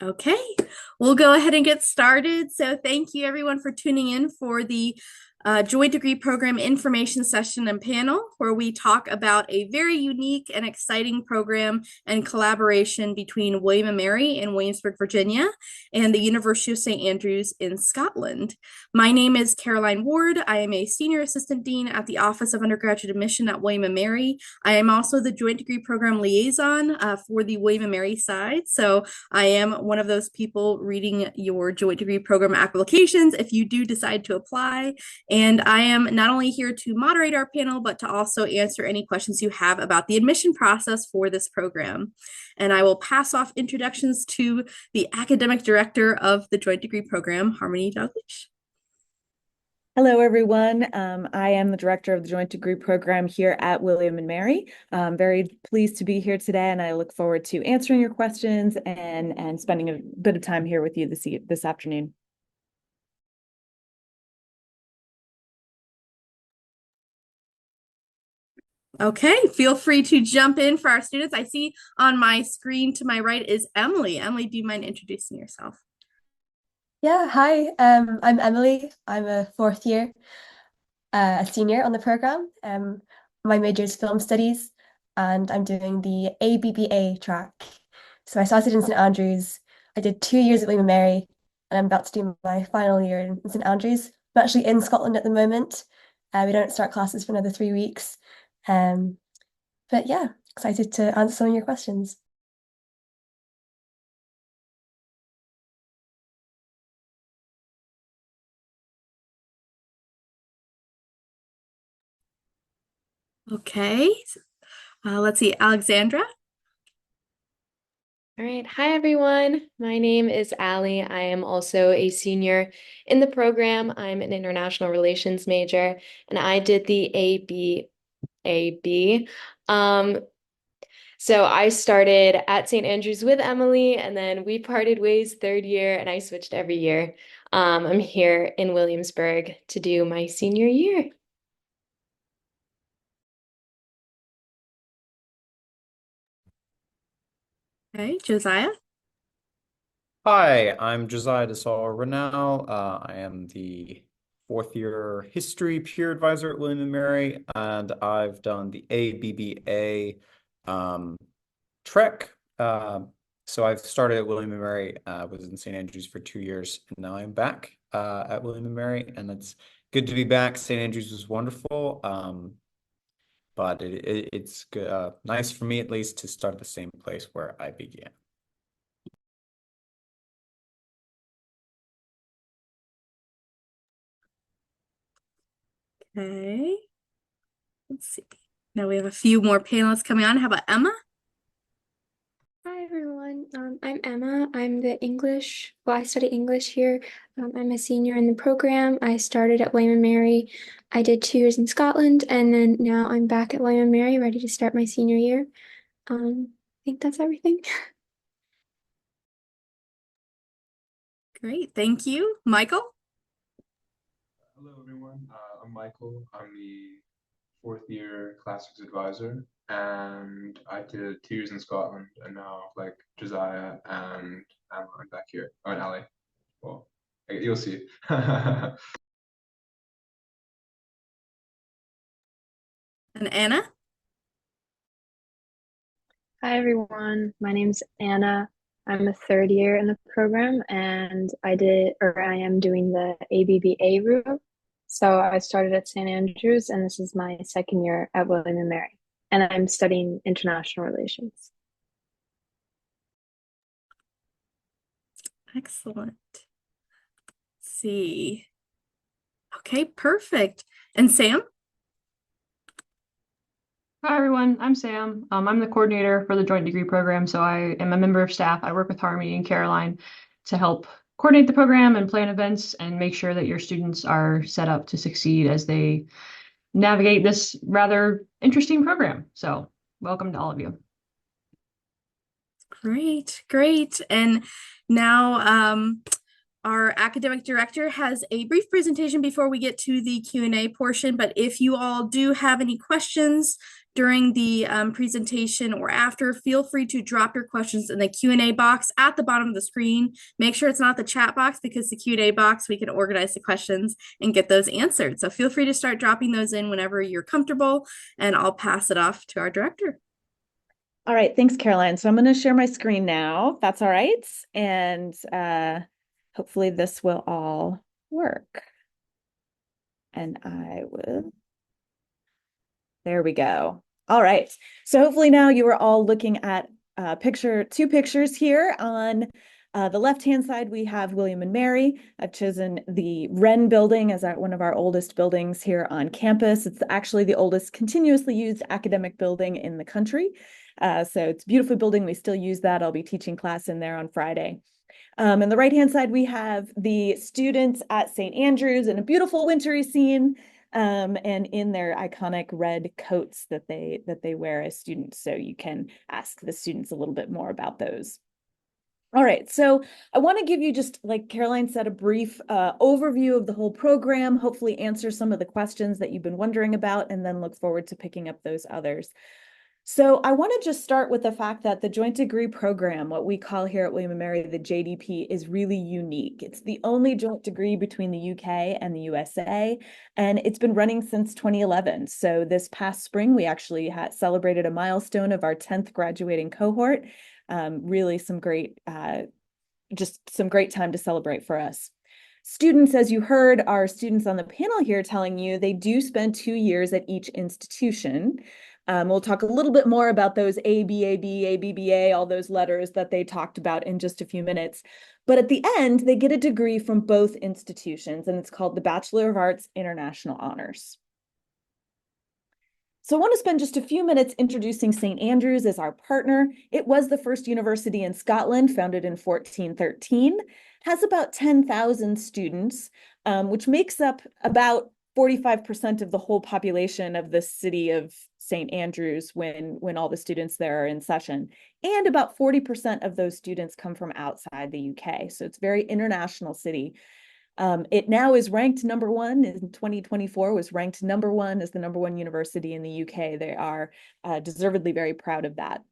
Okay, we'll go ahead and get started. So thank you everyone for tuning in for the Joint Degree Program Information Session and Panel, where we talk about a very unique and exciting program and collaboration between William & Mary in Williamsburg, Virginia, and the University of St. Andrews in Scotland. My name is Caroline Ward. I am a Senior Assistant Dean at the Office of Undergraduate Admission at William & Mary. I am also the Joint Degree Program Liaison for the William & Mary side. So I am one of those people reading your Joint Degree Program applications if you do decide to apply. And I am not only here to moderate our panel, but to also answer any questions you have about the admission process for this program. And I will pass off introductions to the academic director of the Joint Degree Program, Harmony Dalglish. Hello, everyone. I am the director of the Joint Degree Program here at William & Mary. I'm very pleased to be here today, and I look forward to answering your questions and spending a bit of time here with you this afternoon. Okay, feel free to jump in for our students. I see on my screen to my right is Emily. Emily, do you mind introducing yourself? Yeah, hi. I'm Emily. I'm a fourth year, a senior on the program. My major is film studies, and I'm doing the ABBA track. So I started in St. Andrews. I did 2 years at William & Mary, and I'm about to do my final year in St. Andrews. I'm actually in Scotland at the moment. We don't start classes for another 3 weeks. Um, but yeah, excited to answer some of your questions. Okay, let's see, Alexandra. All right. Hi, everyone. My name is Allie. I am also a senior in the program. I'm an international relations major, and I did the ABAB. So I started at St. Andrews with Emily, and then we parted ways third year, and I switched every year. I'm here in Williamsburg to do my senior year. Okay, Josiah. Hi, I'm Josiah DeSaul Renau. I am the fourth year history peer advisor at William & Mary, and I've done the ABBA trek. So I've started at William & Mary, was in St. Andrews for 2 years, and now I'm back at William & Mary, and it's good to be back. St. Andrews was wonderful, but it's good, nice for me at least to start at the same place where I began. Okay, let's see. Now we have a few more panelists coming on. How about Emma? Hi everyone, I'm Emma. I'm the I study English here. I'm a senior in the program. I started at William & Mary. I did 2 years in Scotland, and then now I'm back at William & Mary, ready to start my senior year. I think that's everything. Great, thank you. Michael? Hello, everyone. I'm Michael. I'm the fourth year classics advisor, and I did 2 years in Scotland, and now, like Josiah and Emma, I'm back here. Oh, and Ali. Well, you'll see. And Anna? Hi everyone, my name's Anna. I'm a third year in the program and I am doing the ABBA route. So I started at St. Andrews and this is my second year at William & Mary and I'm studying international relations. Excellent. Let's see. Okay, perfect. And Sam? Hi, everyone. I'm Sam. I'm the coordinator for the Joint Degree Program, so I am a member of staff. I work with Harmony and Caroline to help coordinate the program and plan events and make sure that your students are set up to succeed as they navigate this rather interesting program. So welcome to all of you. Great, great. And now our academic director has a brief presentation before we get to the Q&A portion, but if you all do have any questions, during the presentation or after, feel free to drop your questions in the Q&A box at the bottom of the screen. Make sure it's not the chat box, because the Q&A box, we can organize the questions and get those answered. So feel free to start dropping those in whenever you're comfortable, and I'll pass it off to our director. All right, thanks, Caroline. So I'm going to share my screen now, if that's all right. And hopefully this will all work. And I will. There we go. All right. So hopefully now you are all looking at two pictures here. On the left-hand side, we have William and Mary. I've chosen the Wren building as one of our oldest buildings here on campus. It's actually the oldest continuously used academic building in the country. So it's a beautiful building. We still use that. I'll be teaching class in there on Friday. On the right-hand side, we have the students at St. Andrews in a beautiful wintry scene. And in their iconic red coats that they wear as students. So you can ask the students a little bit more about those. All right, so I want to give you, just like Caroline said, a brief overview of the whole program, hopefully answer some of the questions that you've been wondering about, and then look forward to picking up those others. So I want to just start with the fact that the joint degree program, what we call here at William & Mary the JDP, is really unique. It's the only joint degree between the UK and the USA, and it's been running since 2011. So this past spring, we actually celebrated a milestone of our 10th graduating cohort. Really some great, just some great time to celebrate for us. Students, as you heard, our students on the panel here telling you they do spend 2 years at each institution. We'll talk a little bit more about those ABAB, ABBA, all those letters that they talked about in just a few minutes. But at the end, they get a degree from both institutions, and it's called the Bachelor of Arts International Honors. So I want to spend just a few minutes introducing St. Andrews as our partner. It was the first university in Scotland, founded in 1413, has about 10,000 students, which makes up about 45% of the whole population of the city of St. Andrews when all the students there are in session. And about 40% of those students come from outside the UK. So it's a very international city. It now is ranked #1 in 2024, was ranked #1 as the #1 university in the UK. They are deservedly very proud of that.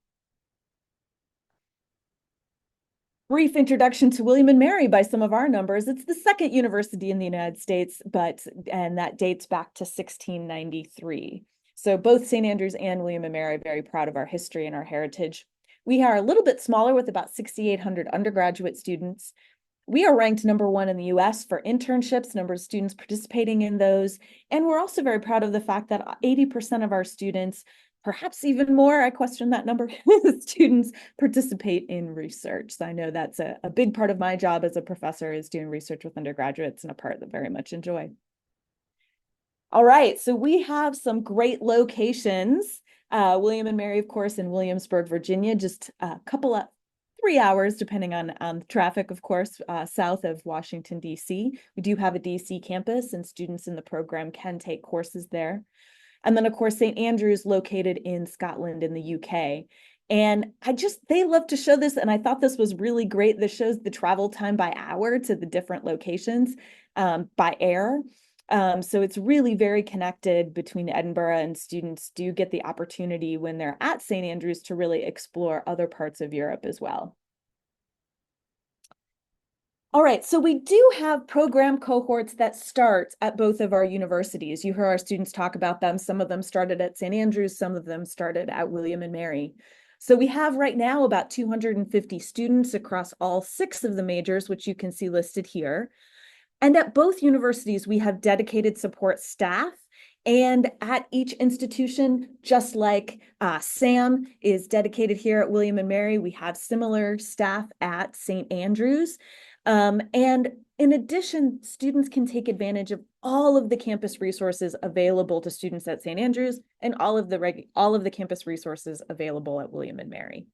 Brief introduction to William & Mary by some of our numbers. It's the second university in the United States, and that dates back to 1693. So both St. Andrews and William & Mary are very proud of our history and our heritage. We are a little bit smaller with about 6,800 undergraduate students. We are ranked #1 in the US for internships, number of students participating in those. And we're also very proud of the fact that 80% of our students, perhaps even more, I question that number, students participate in research. So I know that's a big part of my job as a professor, is doing research with undergraduates, and a part that I very much enjoy. All right, so we have some great locations. William & Mary, of course, in Williamsburg, Virginia, just a couple of 3 hours, depending on traffic, of course, south of Washington, D.C. We do have a D.C. campus, and students in the program can take courses there. And then, of course, St. Andrews, located in Scotland in the UK. And they love to show this, and I thought this was really great. This shows the travel time by hour to the different locations by air. So it's really very connected between Edinburgh, and students do get the opportunity when they're at St. Andrews to really explore other parts of Europe as well. All right, so we do have program cohorts that start at both of our universities. You heard our students talk about them. Some of them started at St. Andrews, some of them started at William & Mary. So we have right now about 250 students across all 6 of the majors, which you can see listed here. And at both universities, we have dedicated support staff. And at each institution, just like Sam is dedicated here at William & Mary, we have similar staff at St. Andrews. And in addition, students can take advantage of all of the campus resources available to students at St. Andrews, and all of the campus resources available at William & Mary.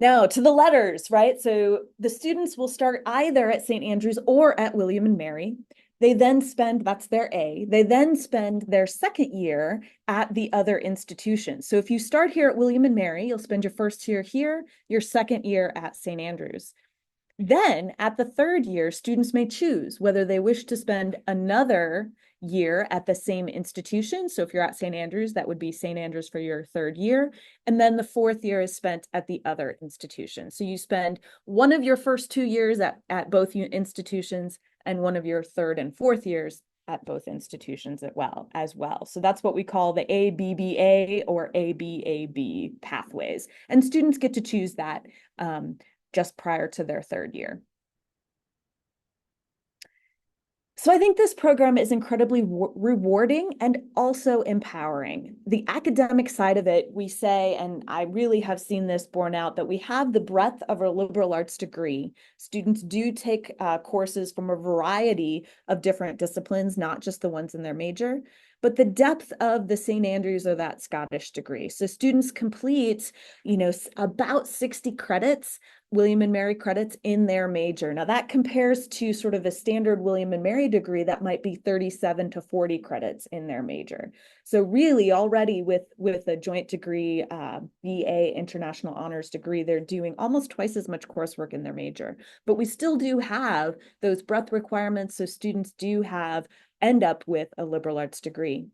Now to the letters, right? So the students will start either at St. Andrews or at William & Mary. They then spend, that's their A, they then spend their second year at the other institution. So if you start here at William & Mary, you'll spend your first year here, your second year at St. Andrews. Then at the third year, students may choose whether they wish to spend another year at the same institution. So if you're at St. Andrews, that would be St. Andrews for your third year. And then the fourth year is spent at the other institution. So you spend one of your first 2 years at both institutions and one of your third and fourth years at both institutions as well. So that's what we call the ABBA or ABAB pathways. And students get to choose that just prior to their third year. So I think this program is incredibly rewarding and also empowering. The academic side of it, we say, and I really have seen this borne out, that we have the breadth of a liberal arts degree. Students do take courses from a variety of different disciplines, not just the ones in their major, but the depth of the St. Andrews or that Scottish degree. So students complete, about 60 credits, William and Mary credits in their major. Now that compares to sort of a standard William and Mary degree that might be 37 to 40 credits in their major. So really already with a joint degree, BA International Honors degree, they're doing almost twice as much coursework in their major. But we still do have those breadth requirements, so students do end up with a liberal arts degree.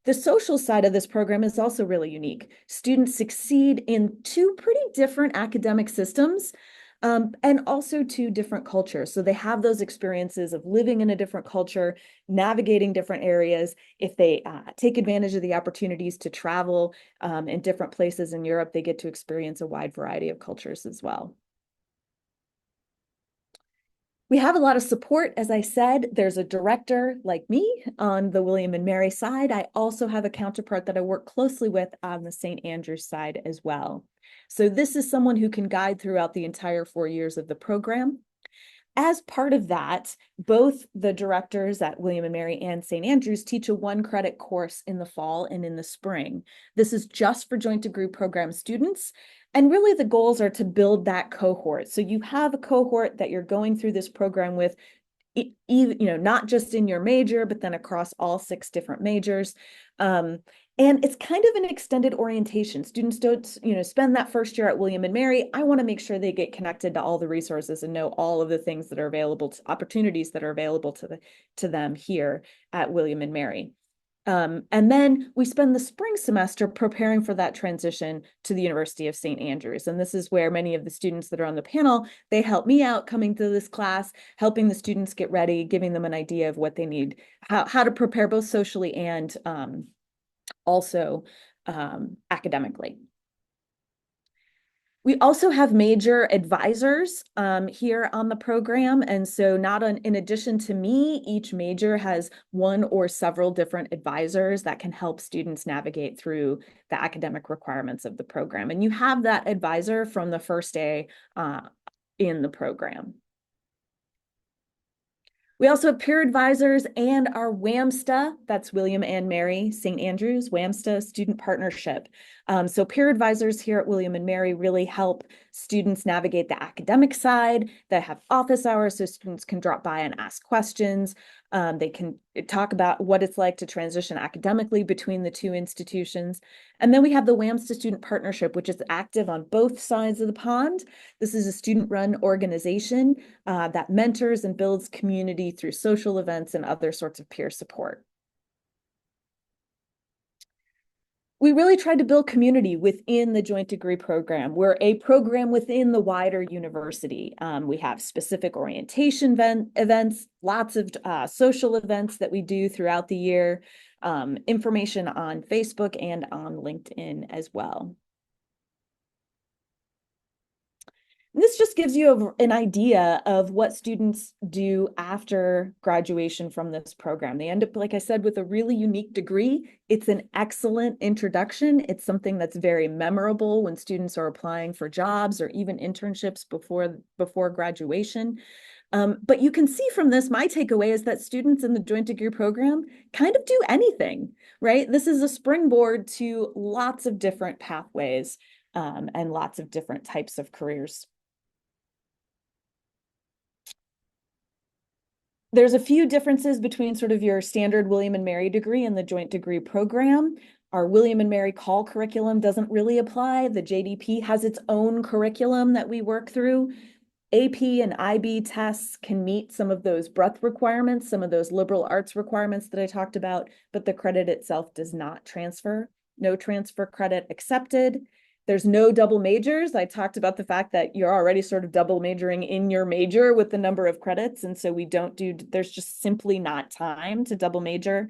The social side of this program is also really unique. Students succeed in two pretty different academic systems and also two different cultures. So they have those experiences of living in a different culture, navigating different areas. If they take advantage of the opportunities to travel in different places in Europe, they get to experience a wide variety of cultures as well. We have a lot of support. As I said, there's a director like me on the William and Mary side. I also have a counterpart that I work closely with on the St. Andrews side as well. So this is someone who can guide throughout the entire 4 years of the program. As part of that, both the directors at William and Mary and St. Andrews teach a 1-credit course in the fall and in the spring. This is just for joint degree program students. And really the goals are to build that cohort. So you have a cohort that you're going through this program with, not just in your major, but then across all 6 different majors. And it's kind of an extended orientation. Students don't, spend that first year at William and Mary. I want to make sure they get connected to all the resources and know all of the things that are available, opportunities that are available to them here at William and Mary. And then we spend the spring semester preparing for that transition to the University of St. Andrews. And this is where many of the students that are on the panel, they help me out coming to this class, helping the students get ready, giving them an idea of what they need, how to prepare both socially and also academically. We also have major advisors here on the program. And so in addition to me, each major has one or several different advisors that can help students navigate through the academic requirements of the program. And you have that advisor from the first day in the program. We also have peer advisors and our WAMSTA, that's William and Mary St. Andrews, WAMSTA Student Partnership. So peer advisors here at William and Mary really help students navigate the academic side. They have office hours so students can drop by and ask questions. They can talk about what it's like to transition academically between the two institutions. And then we have the WAMSTA Student Partnership, which is active on both sides of the pond. This is a student-run organization that mentors and builds community through social events and other sorts of peer support. We really tried to build community within the joint degree program. We're a program within the wider university. We have specific orientation events, lots of social events that we do throughout the year, information on Facebook and on LinkedIn as well. This just gives you an idea of what students do after graduation from this program. They end up, like I said, with a really unique degree. It's an excellent introduction. It's something that's very memorable when students are applying for jobs or even internships before graduation. But you can see from this, my takeaway is that students in the joint degree program kind of do anything, right? This is a springboard to lots of different pathways and lots of different types of careers. There's a few differences between sort of your standard William and Mary degree and the joint degree program. Our William and Mary call curriculum doesn't really apply. The JDP has its own curriculum that we work through. AP and IB tests can meet some of those breadth requirements, some of those liberal arts requirements that I talked about, but the credit itself does not transfer. No transfer credit accepted. There's no double majors. I talked about the fact that you're already sort of double majoring in your major with the number of credits. And so there's just simply not time to double major.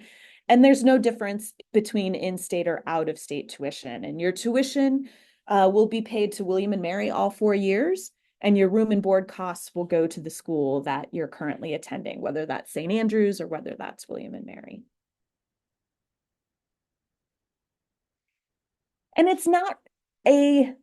And there's no difference between in-state or out-of-state tuition. And your tuition will be paid to William and Mary all 4 years. And your room and board costs will go to the school that you're currently attending, whether that's St. Andrews or whether that's William and Mary. And it's not a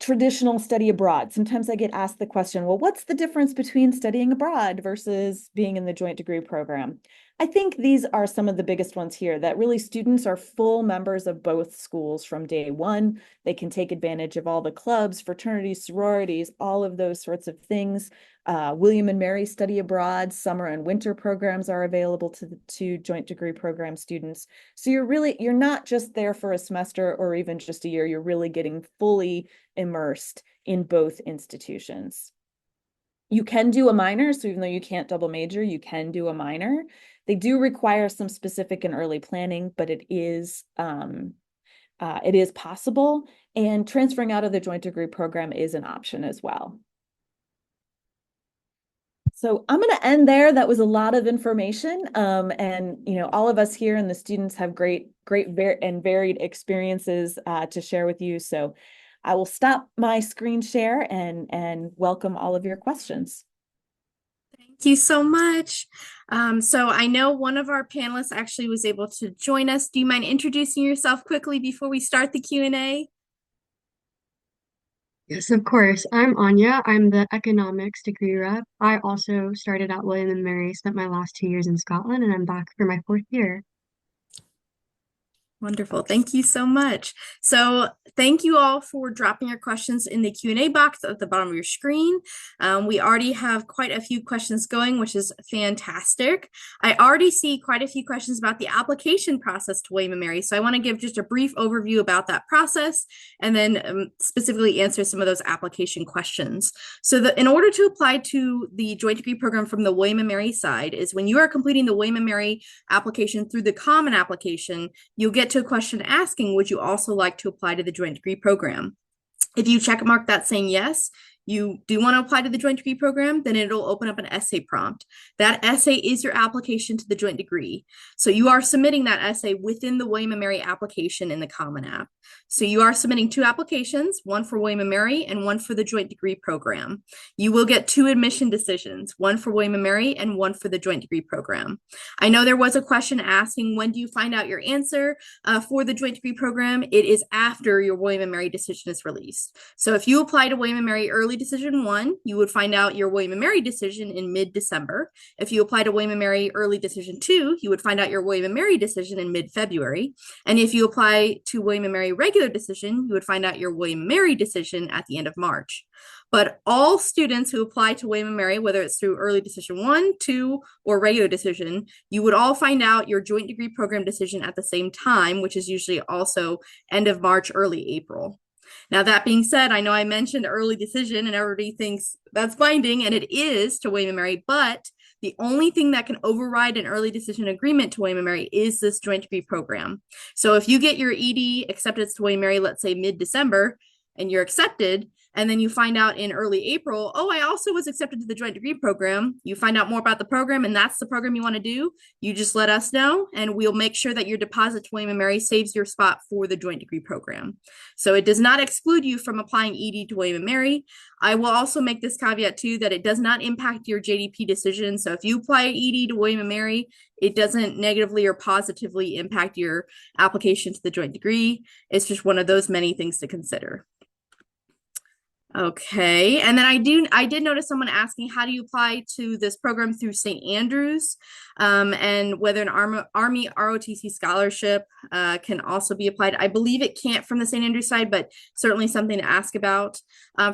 traditional study abroad. Sometimes I get asked the question, well, what's the difference between studying abroad versus being in the joint degree program? I think these are some of the biggest ones here, that really students are full members of both schools from day one. They can take advantage of all the clubs, fraternities, sororities, all of those sorts of things. William and Mary study abroad, summer and winter programs are available to joint degree program students. So you're not just there for a semester or even just a year, you're really getting fully immersed in both institutions. You can do a minor, so even though you can't double major, you can do a minor. They do require some specific and early planning, but it is possible, and transferring out of the joint degree program is an option as well. So I'm going to end there. That was a lot of information, and all of us here and the students have great and varied experiences to share with you. So I will stop my screen share and welcome all of your questions. Thank you so much. So I know one of our panelists actually was able to join us. Do you mind introducing yourself quickly before we start the Q&A? Yes, of course. I'm Anya. I'm the economics degree rep. I also started at William and Mary, spent my last 2 years in Scotland, and I'm back for my 4th year. Wonderful. Thank you so much. So thank you all for dropping your questions in the Q&A box at the bottom of your screen. We already have quite a few questions going, which is fantastic. I already see quite a few questions about the application process to William & Mary. So I want to give just a brief overview about that process and then specifically answer some of those application questions. So in order to apply to the joint degree program from the William & Mary side is when you are completing the William & Mary application through the common application, you'll get to a question asking, would you also like to apply to the joint degree program? If you check mark that saying yes, you do want to apply to the joint degree program, then it'll open up an essay prompt. That essay is your application to the joint degree. So you are submitting that essay within the William & Mary application in the Common App. So you are submitting 2 applications, one for William & Mary and one for the joint degree program. You will get 2 admission decisions, one for William & Mary and one for the joint degree program. I know there was a question asking, when do you find out your answer for the joint degree program? It is after your William & Mary decision is released. So if you apply to William & Mary early decision 1, you would find out your William & Mary decision in mid-December. If you apply to William & Mary early decision 2, you would find out your William & Mary decision in mid-February. And if you apply to William & Mary regular decision, you would find out your William & Mary decision at the end of March. But all students who apply to William & Mary, whether it's through early decision 1, 2, or regular decision, you would all find out your joint degree program decision at the same time, which is usually also end of March, early April. Now, that being said, I know I mentioned early decision and everybody thinks that's binding, and it is to William & Mary, but the only thing that can override an early decision agreement to William & Mary is this joint degree program. So if you get your ED acceptance to William & Mary, let's say mid-December, and you're accepted, and then you find out in early April, oh, I also was accepted to the joint degree program. You find out more about the program, and that's the program you want to do. You just let us know, and we'll make sure that your deposit to William & Mary saves your spot for the joint degree program. So it does not exclude you from applying ED to William & Mary. I will also make this caveat too, that it does not impact your JDP decision. So if you apply ED to William & Mary, it doesn't negatively or positively impact your application to the joint degree. It's just one of those many things to consider. Okay, and then I did notice someone asking, how do you apply to this program through St. Andrews, and whether an Army ROTC scholarship can also be applied. I believe it can't from the St. Andrews side, but certainly something to ask about.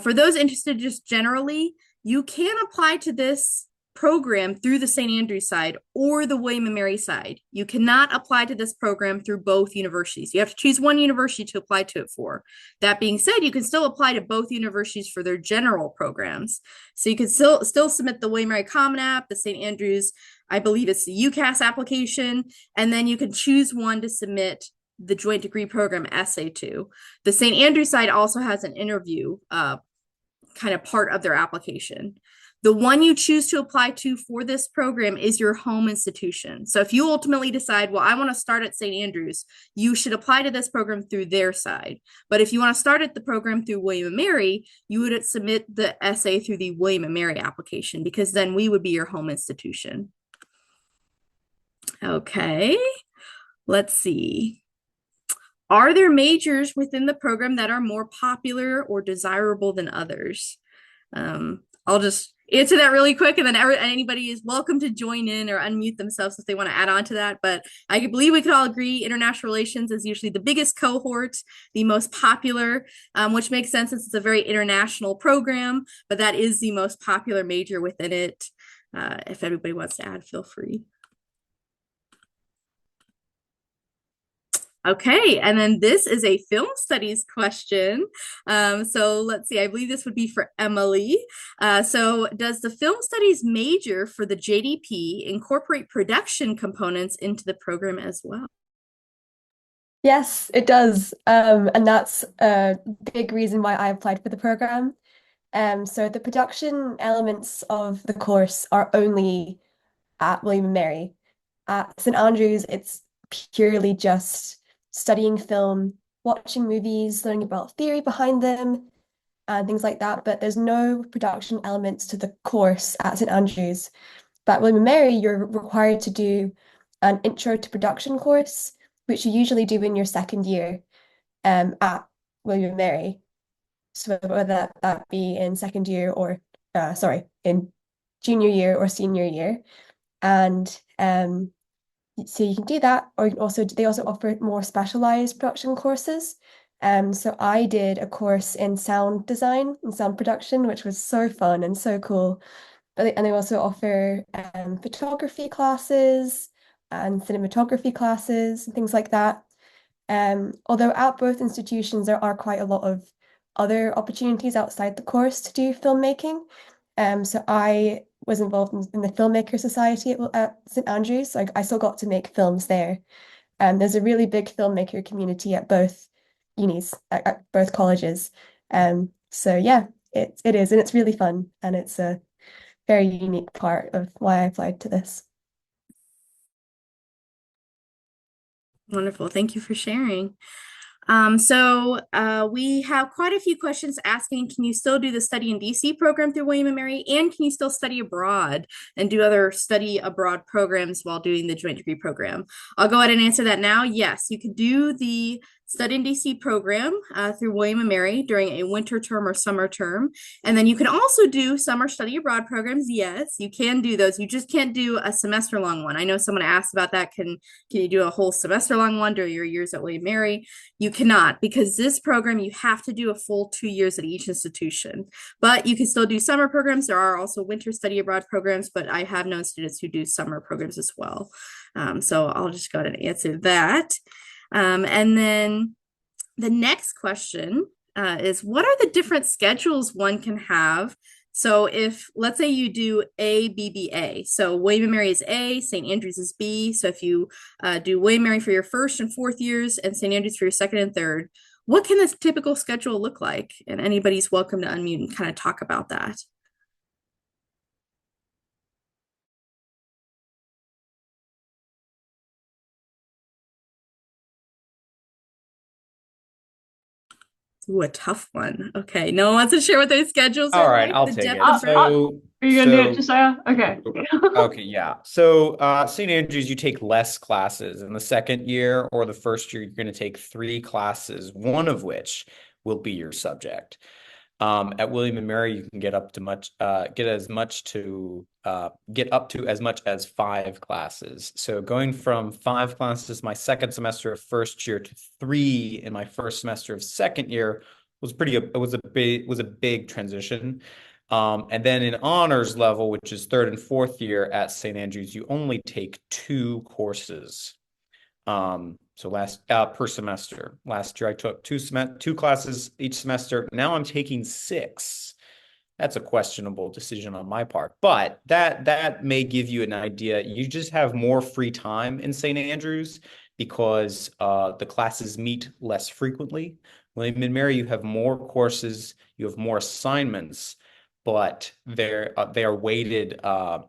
For those interested just generally, you can apply to this program through the St. Andrews side or the William and Mary side. You cannot apply to this program through both universities. You have to choose one university to apply to it for. That being said, you can still apply to both universities for their general programs. So you can still submit the William and Mary Common App, the St. Andrews, I believe it's the UCAS application, and then you can choose one to submit the joint degree program essay to. The St. Andrews side also has an interview kind of part of their application. The one you choose to apply to for this program is your home institution. So if you ultimately decide, well, I want to start at St. Andrews, you should apply to this program through their side. But if you want to start at the program through William and Mary, you would submit the essay through the William and Mary application, because then we would be your home institution. Okay, let's see. Are there majors within the program that are more popular or desirable than others? I'll just answer that really quick, and then anybody is welcome to join in or unmute themselves if they want to add on to that. But I believe we could all agree international relations is usually the biggest cohort, the most popular, which makes sense since it's a very international program, but that is the most popular major within it. If anybody wants to add, feel free. Okay, and then this is a film studies question. So let's see, I believe this would be for Emily. So does the film studies major for the JDP incorporate production components into the program as well? Yes, it does. And that's a big reason why I applied for the program. So the production elements of the course are only at William and Mary. At St. Andrews, it's purely just studying film, watching movies, learning about theory behind them, and things like that. But there's no production elements to the course at St. Andrews. But at William and Mary, you're required to do an intro to production course, which you usually do in your second year at William and Mary. So whether that be in second year or, in junior year or senior year. And so you can do that, or you can also they also offer more specialized production courses. So I did a course in sound design and sound production, which was so fun and so cool. And they also offer photography classes and cinematography classes and things like that. Although at both institutions there are quite a lot of other opportunities outside the course to do filmmaking. So I was involved in the Filmmaker Society at St. Andrews, so I still got to make films there. There's a really big filmmaker community at both unis, at both colleges. So yeah, it is, and it's really fun, and it's a very unique part of why I applied to this. Wonderful. Thank you for sharing. So we have quite a few questions asking, can you still do the study in DC program through William and Mary? And can you still study abroad and do other study abroad programs while doing the joint degree program? I'll go ahead and answer that now. Yes, you can do the study in DC program through William and Mary during a winter term or summer term. And then you can also do summer study abroad programs. Yes, you can do those. You just can't do a semester long one. I know someone asked about that. Can you do a whole semester long one during your years at William and Mary? You cannot, because this program, you have to do a full 2 years at each institution. But you can still do summer programs. There are also winter study abroad programs, but I have known students who do summer programs as well. So I'll just go ahead and answer that. And then the next question is, what are the different schedules one can have? So if, let's say you do ABBA, so William and Mary is A, St. Andrews is B. So if you do William and Mary for your first and fourth years and St. Andrews for your second and third, what can this typical schedule look like? And anybody's welcome to unmute and kind of talk about that. Ooh, a tough one. Okay, no one wants to share what their schedules are. All right, like? I'll The take depth it. of So, Are you gonna do it, Josiah? Okay. okay, yeah. So, St. Andrews, you take less classes. In the second year or the first year, you're going to take 3 classes, one of which will be your subject. At William and Mary, you can get up to get up to as much as 5 classes. So going from 5 classes my second semester of first year to 3 in my first semester of second year was a big transition. And then in honors level, which is third and fourth year at St. Andrews, you only take 2 courses. So per semester. Last year I took 2 classes each semester. Now I'm taking 6. That's a questionable decision on my part, but that may give you an idea. You just have more free time in St. Andrews because the classes meet less frequently. William and Mary, you have more courses, you have more assignments, but they are weighted not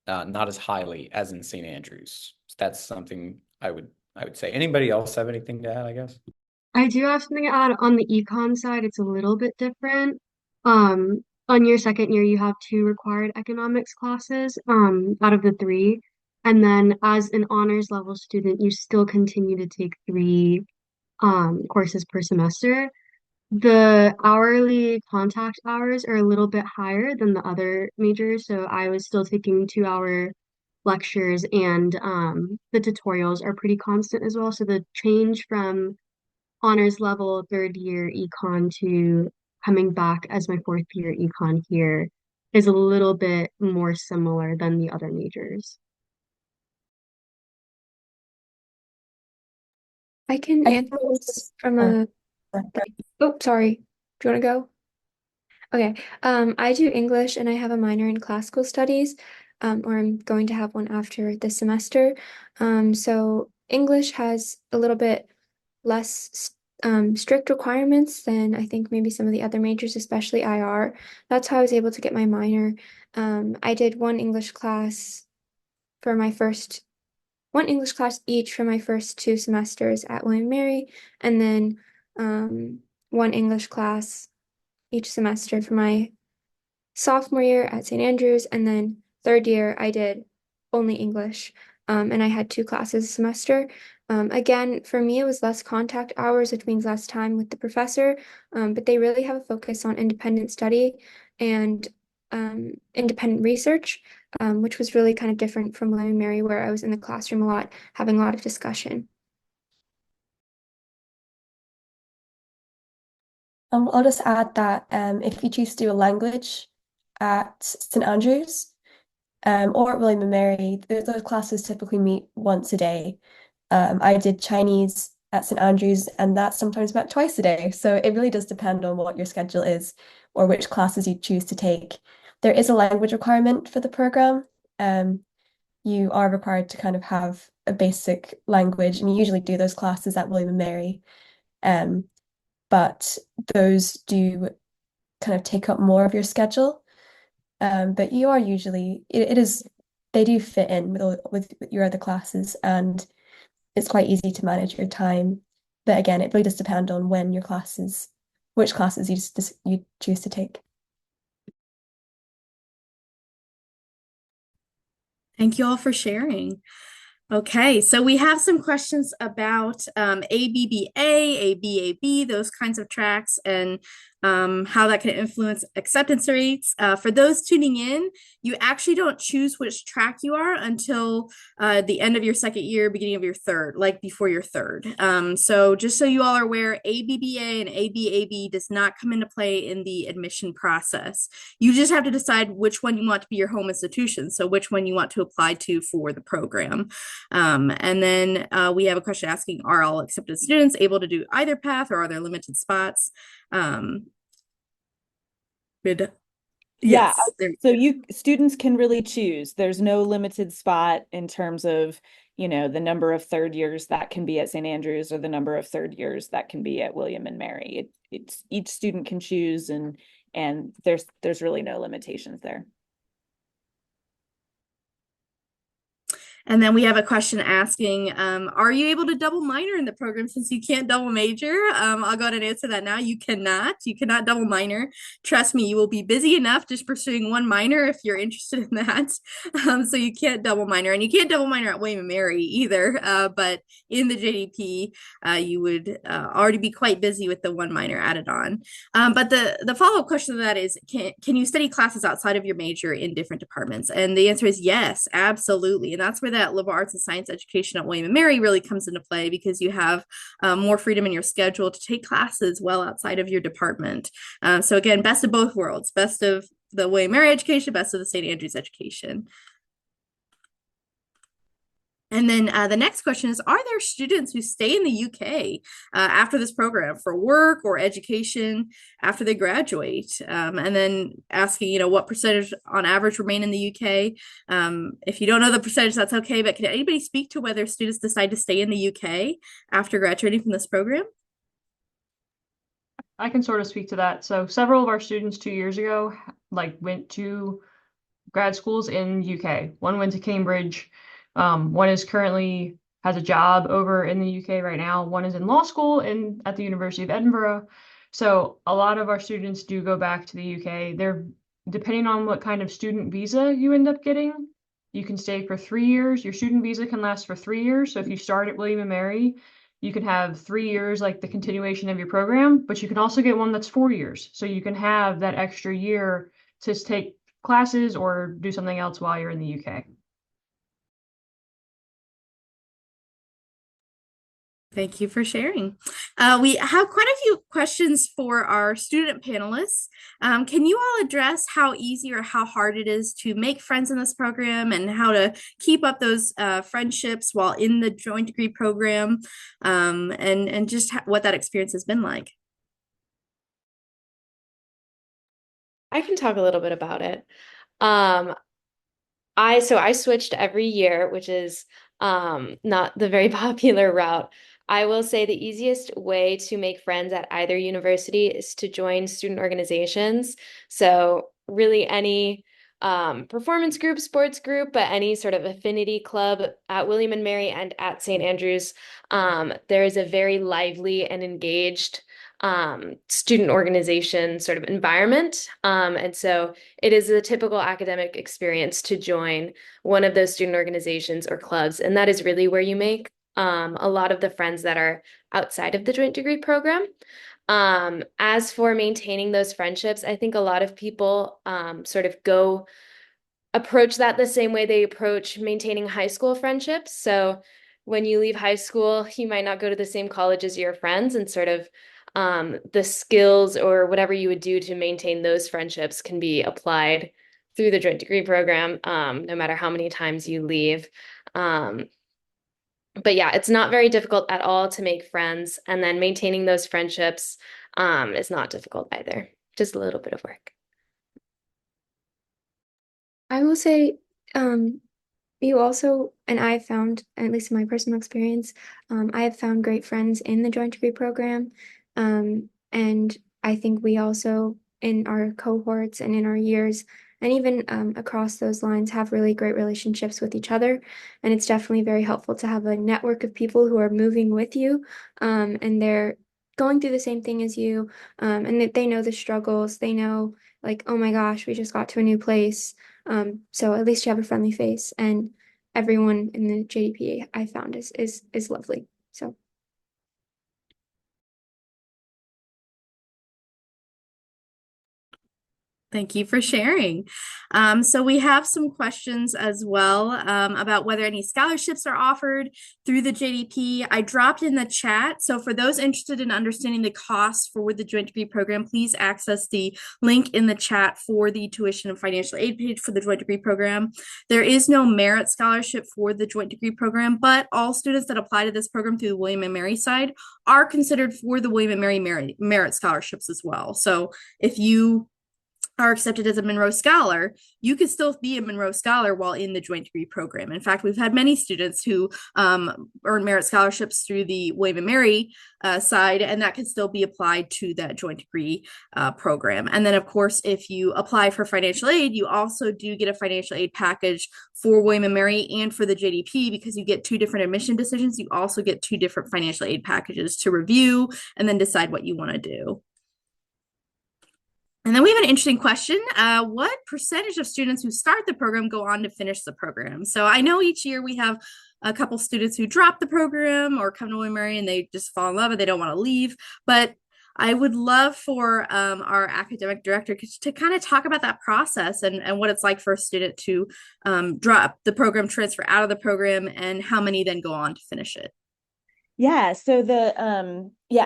as highly as in St. Andrews. So that's something I would say. Anybody else have anything to add, I guess? I do have something to add on the econ side. It's a little bit different. On your second year, you have 2 required economics classes, out of the 3. And then as an honors level student, you still continue to take 3 courses per semester. The hourly contact hours are a little bit higher than the other majors, so I was still taking 2-hour lectures, and the tutorials are pretty constant as well. So the change from honors level third year econ to coming back as my fourth year econ here is a little bit more similar than the other majors. I can I answer think this from uh, a, oh, sorry. Do you want to go? Okay. I do English and I have a minor in classical studies, or I'm going to have one after this semester. So English has a little bit less strict requirements than I think maybe some of the other majors, especially IR. That's how I was able to get my minor. I did for my first one English class each for my first 2 semesters at William Mary, and then one English class each semester for my sophomore year at St. Andrews, and then third year I did only English, and I had 2 classes a semester. Again, for me, it was less contact hours, which means less time with the professor, but they really have a focus on independent study and independent research, which was really kind of different from William and Mary, where I was in the classroom a lot, having a lot of discussion. I'll just add that if you choose to do a language at St. Andrews or at William and Mary, those classes typically meet once a day. I did Chinese at St. Andrews, and that's sometimes met twice a day. So it really does depend on what your schedule is or which classes you choose to take. There is a language requirement for the program. You are required to kind of have a basic language, and you usually do those classes at William and Mary. But those do kind of take up more of your schedule. But you are usually, it is, they do fit in with your other classes, and it's quite easy to manage your time. But again, it really does depend on when which classes you choose to take. Thank you all for sharing. Okay, so we have some questions about ABBA, ABAB, those kinds of tracks, and how that can influence acceptance rates. For those tuning in, you actually don't choose which track you are until the end of your second year, beginning of your third, like before your third. So just so you all are aware, ABBA and ABAB does not come into play in the admission process. You just have to decide which one you want to be your home institution, so which one you want to apply to for the program. And then we have a question asking, are all accepted students able to do either path, or are there limited spots? Yeah, Yes. so students can really choose. There's no limited spot in terms of, the number of third years that can be at St. Andrews or the number of third years that can be at William and Mary. It's each student can choose, and there's really no limitations there. And then we have a question asking, are you able to double minor in the program since you can't double major? I'll go ahead and answer that now. You cannot double minor. Trust me, you will be busy enough just pursuing one minor if you're interested in that. So you can't double minor, and you can't double minor at William and Mary either. But in the JDP, you would already be quite busy with the one minor added on. But the follow-up question to that is, can you study classes outside of your major in different departments? And the answer is yes, absolutely. And that's where that liberal arts and science education at William & Mary really comes into play because you have more freedom in your schedule to take classes well outside of your department. So again, best of both worlds, best of the William & Mary education, best of the St. Andrews education. And then the next question is, are there students who stay in the UK after this program for work or education after they graduate? And then asking, what percentage on average remain in the UK? If you don't know the percentage, that's okay, but can anybody speak to whether students decide to stay in the UK after graduating from this program? I can sort of speak to that. So several of our students 2 years ago, went to grad schools in UK. One went to Cambridge. One is currently has a job over in the UK right now. One is in law school at the University of Edinburgh. So a lot of our students do go back to the UK. They're depending on what kind of student visa you end up getting, you can stay for 3 years. Your student visa can last for 3 years. So if you start at William & Mary, you can have 3 years, like the continuation of your program, but you can also get one that's 4 years. So you can have that extra year to take classes or do something else while you're in the UK. Thank you for sharing. We have quite a few questions for our student panelists. Can you all address how easy or how hard it is to make friends in this program and how to keep up those friendships while in the joint degree program, and just what that experience has been like? I can talk a little bit about it. I switched every year, which is not the very popular route. I will say the easiest way to make friends at either university is to join student organizations. So really any performance group, sports group, but any sort of affinity club at William & Mary and at St. Andrews, there is a very lively and engaged student organization sort of environment. And so it is a typical academic experience to join one of those student organizations or clubs. And that is really where you make a lot of the friends that are outside of the joint degree program. As for maintaining those friendships, I think a lot of people sort of approach that the same way they approach maintaining high school friendships. So when you leave high school, you might not go to the same college as your friends, and sort of the skills or whatever you would do to maintain those friendships can be applied through the joint degree program, no matter how many times you leave. But yeah, it's not very difficult at all to make friends, and then maintaining those friendships is not difficult either. Just a little bit of work. I will say, you also, and I've found, at least in my personal experience, I have found great friends in the joint degree program. And I think we also, in our cohorts and in our years, and even across those lines, have really great relationships with each other. And it's definitely very helpful to have a network of people who are moving with you, and they're going through the same thing as you, and that they know the struggles. They know, like, oh my gosh, we just got to a new place. So at least you have a friendly face, and everyone in the JDPA I found is lovely. So. Thank you for sharing. So we have some questions as well about whether any scholarships are offered through the JDP. I dropped in the chat. So for those interested in understanding the costs for the joint degree program, please access the link in the chat for the tuition and financial aid page for the joint degree program. There is no merit scholarship for the joint degree program, but all students that apply to this program through the William & Mary side are considered for the William & Mary merit scholarships as well. So if you are accepted as a Monroe Scholar, you could still be a Monroe Scholar while in the joint degree program. In fact, we've had many students who earn merit scholarships through the William & Mary side, and that can still be applied to that joint degree program. And then, of course, if you apply for financial aid, you also do get a financial aid package for William & Mary and for the JDP, because you get 2 different admission decisions. You also get 2 different financial aid packages to review and then decide what you want to do. And then we have an interesting question. What percentage of students who start the program go on to finish the program? So I know each year we have a couple students who drop the program or come to William & Mary and they just fall in love and they don't want to leave. But I would love for our academic director to kind of talk about that process and what it's like for a student to drop the program, transfer out of the program, and how many then go on to finish it. Yeah, so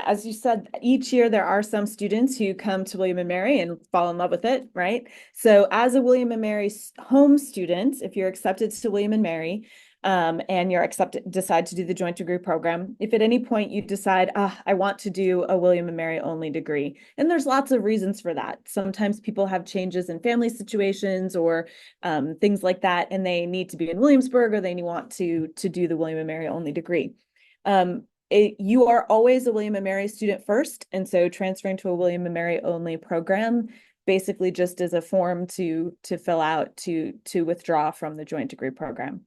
as you said, each year there are some students who come to William and Mary and fall in love with it, right? So as a William and Mary home student, if you're accepted to William and Mary, and decide to do the joint degree program, if at any point you decide, I want to do a William and Mary only degree, and there's lots of reasons for that. Sometimes people have changes in family situations or things like that, and they need to be in Williamsburg, or they want to do the William and Mary only degree. You are always a William and Mary student first, and so transferring to a William and Mary only program basically just is a form to fill out to withdraw from the joint degree program.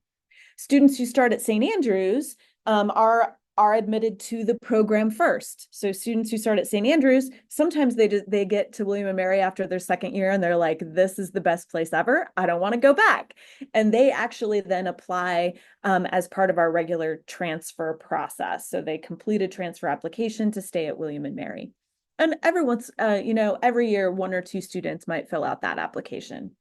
Students who start at St. Andrews are admitted to the program first. So students who start at St. Andrews, sometimes they get to William and Mary after their second year and they're like, this is the best place ever. I don't want to go back. And they actually then apply as part of our regular transfer process. So they complete a transfer application to stay at William and Mary. And every year, one or two students might fill out that application.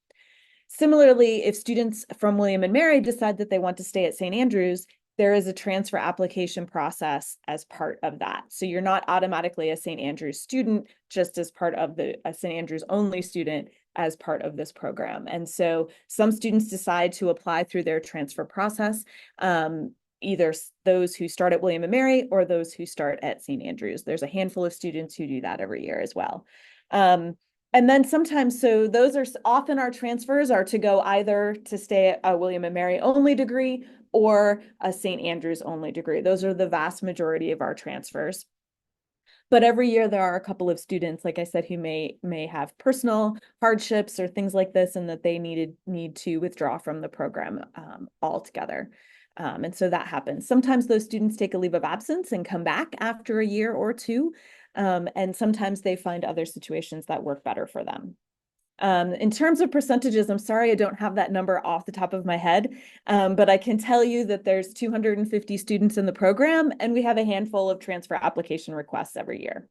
Similarly, if students from William and Mary decide that they want to stay at St. Andrews, there is a transfer application process as part of that. So you're not automatically a St. Andrews student, just as part of a St. Andrews only student as part of this program. And so some students decide to apply through their transfer process, either those who start at William and Mary or those who start at St. Andrews. There's a handful of students who do that every year as well. And then sometimes, so those are often our transfers are to go either to stay at a William and Mary only degree or a St. Andrews only degree. Those are the vast majority of our transfers. But every year there are a couple of students, like I said, who may have personal hardships or things like this, and that they need to withdraw from the program altogether. And so that happens. Sometimes those students take a leave of absence and come back after a year or two. And sometimes they find other situations that work better for them. In terms of percentages, I'm sorry I don't have that number off the top of my head, but I can tell you that there's 250 students in the program, and we have a handful of transfer application requests every year.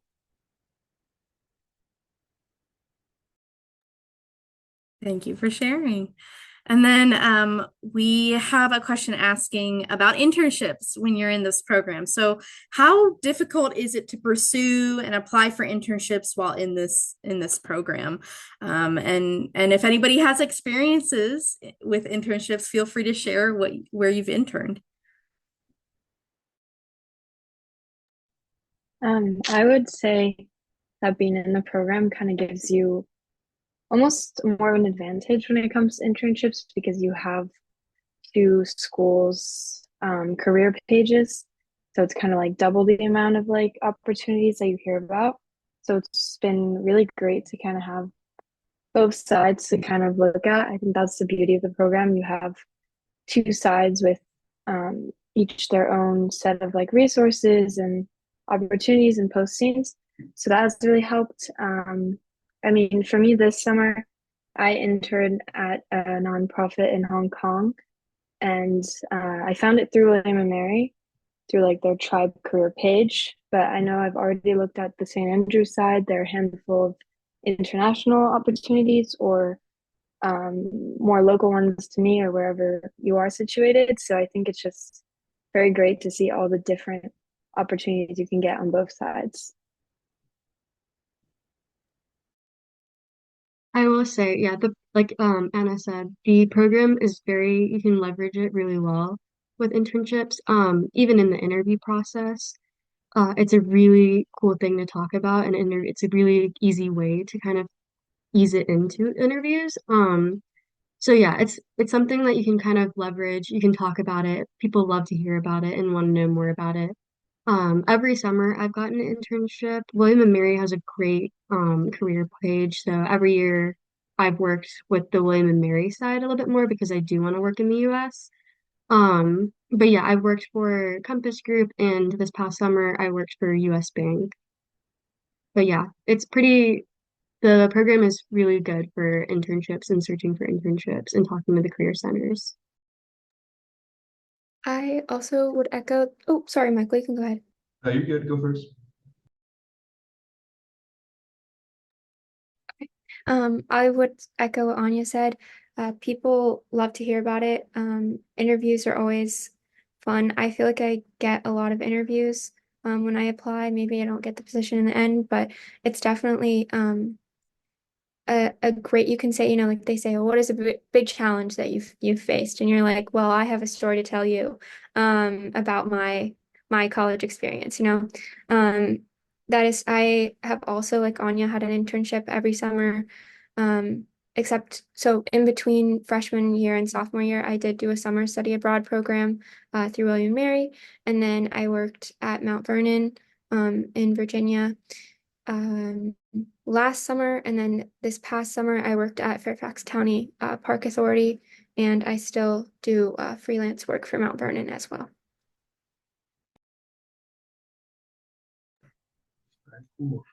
Thank you for sharing. And then we have a question asking about internships when you're in this program. So how difficult is it to pursue and apply for internships while in this program? And if anybody has experiences with internships, feel free to share where you've interned. I would say that being in the program kind of gives you almost more of an advantage when it comes to internships because you have two schools' career pages. So it's kind of like double the amount of like opportunities that you hear about. So it's been really great to kind of have both sides to kind of look at. I think that's the beauty of the program. You have two sides with each their own set of like resources and opportunities and postings. So that has really helped. I mean, for me this summer, I interned at a nonprofit in Hong Kong, and I found it through William and Mary, through like their tribe career page. But I know I've already looked at the St. Andrews side. There are a handful of international opportunities or more local ones to me or wherever you are situated. So I think it's just very great to see all the different opportunities you can get on both sides. I will say, yeah, like Anna said, the program is you can leverage it really well with internships. Even in the interview process, it's a really cool thing to talk about, and it's a really easy way to kind of ease it into interviews. So yeah, it's something that you can kind of leverage. You can talk about it. People love to hear about it and want to know more about it. Every summer I've gotten an internship. William and Mary has a great career page. So every year I've worked with the William and Mary side a little bit more because I do want to work in the US. But yeah, I've worked for Compass Group, and this past summer I worked for US Bank. But yeah, the program is really good for internships and searching for internships and talking to the career centers. I also would echo. Oh, sorry, Michael, you can go ahead. No, you're good. Go first. I would echo what Anya said. People love to hear about it. Interviews are always fun. I feel like I get a lot of interviews when I apply. Maybe I don't get the position in the end, but it's definitely a great, you can say, like they say, well, what is a big challenge that you've faced? And you're like, well, I have a story to tell you about my college experience, Um, that is, I have also, like Anya, had an internship every summer. Except so in between freshman year and sophomore year, I did do a summer study abroad program through William and Mary. And then I worked at Mount Vernon in Virginia last summer, and then this past summer I worked at Fairfax County Park Authority, and I still do freelance work for Mount Vernon as well. Very cool.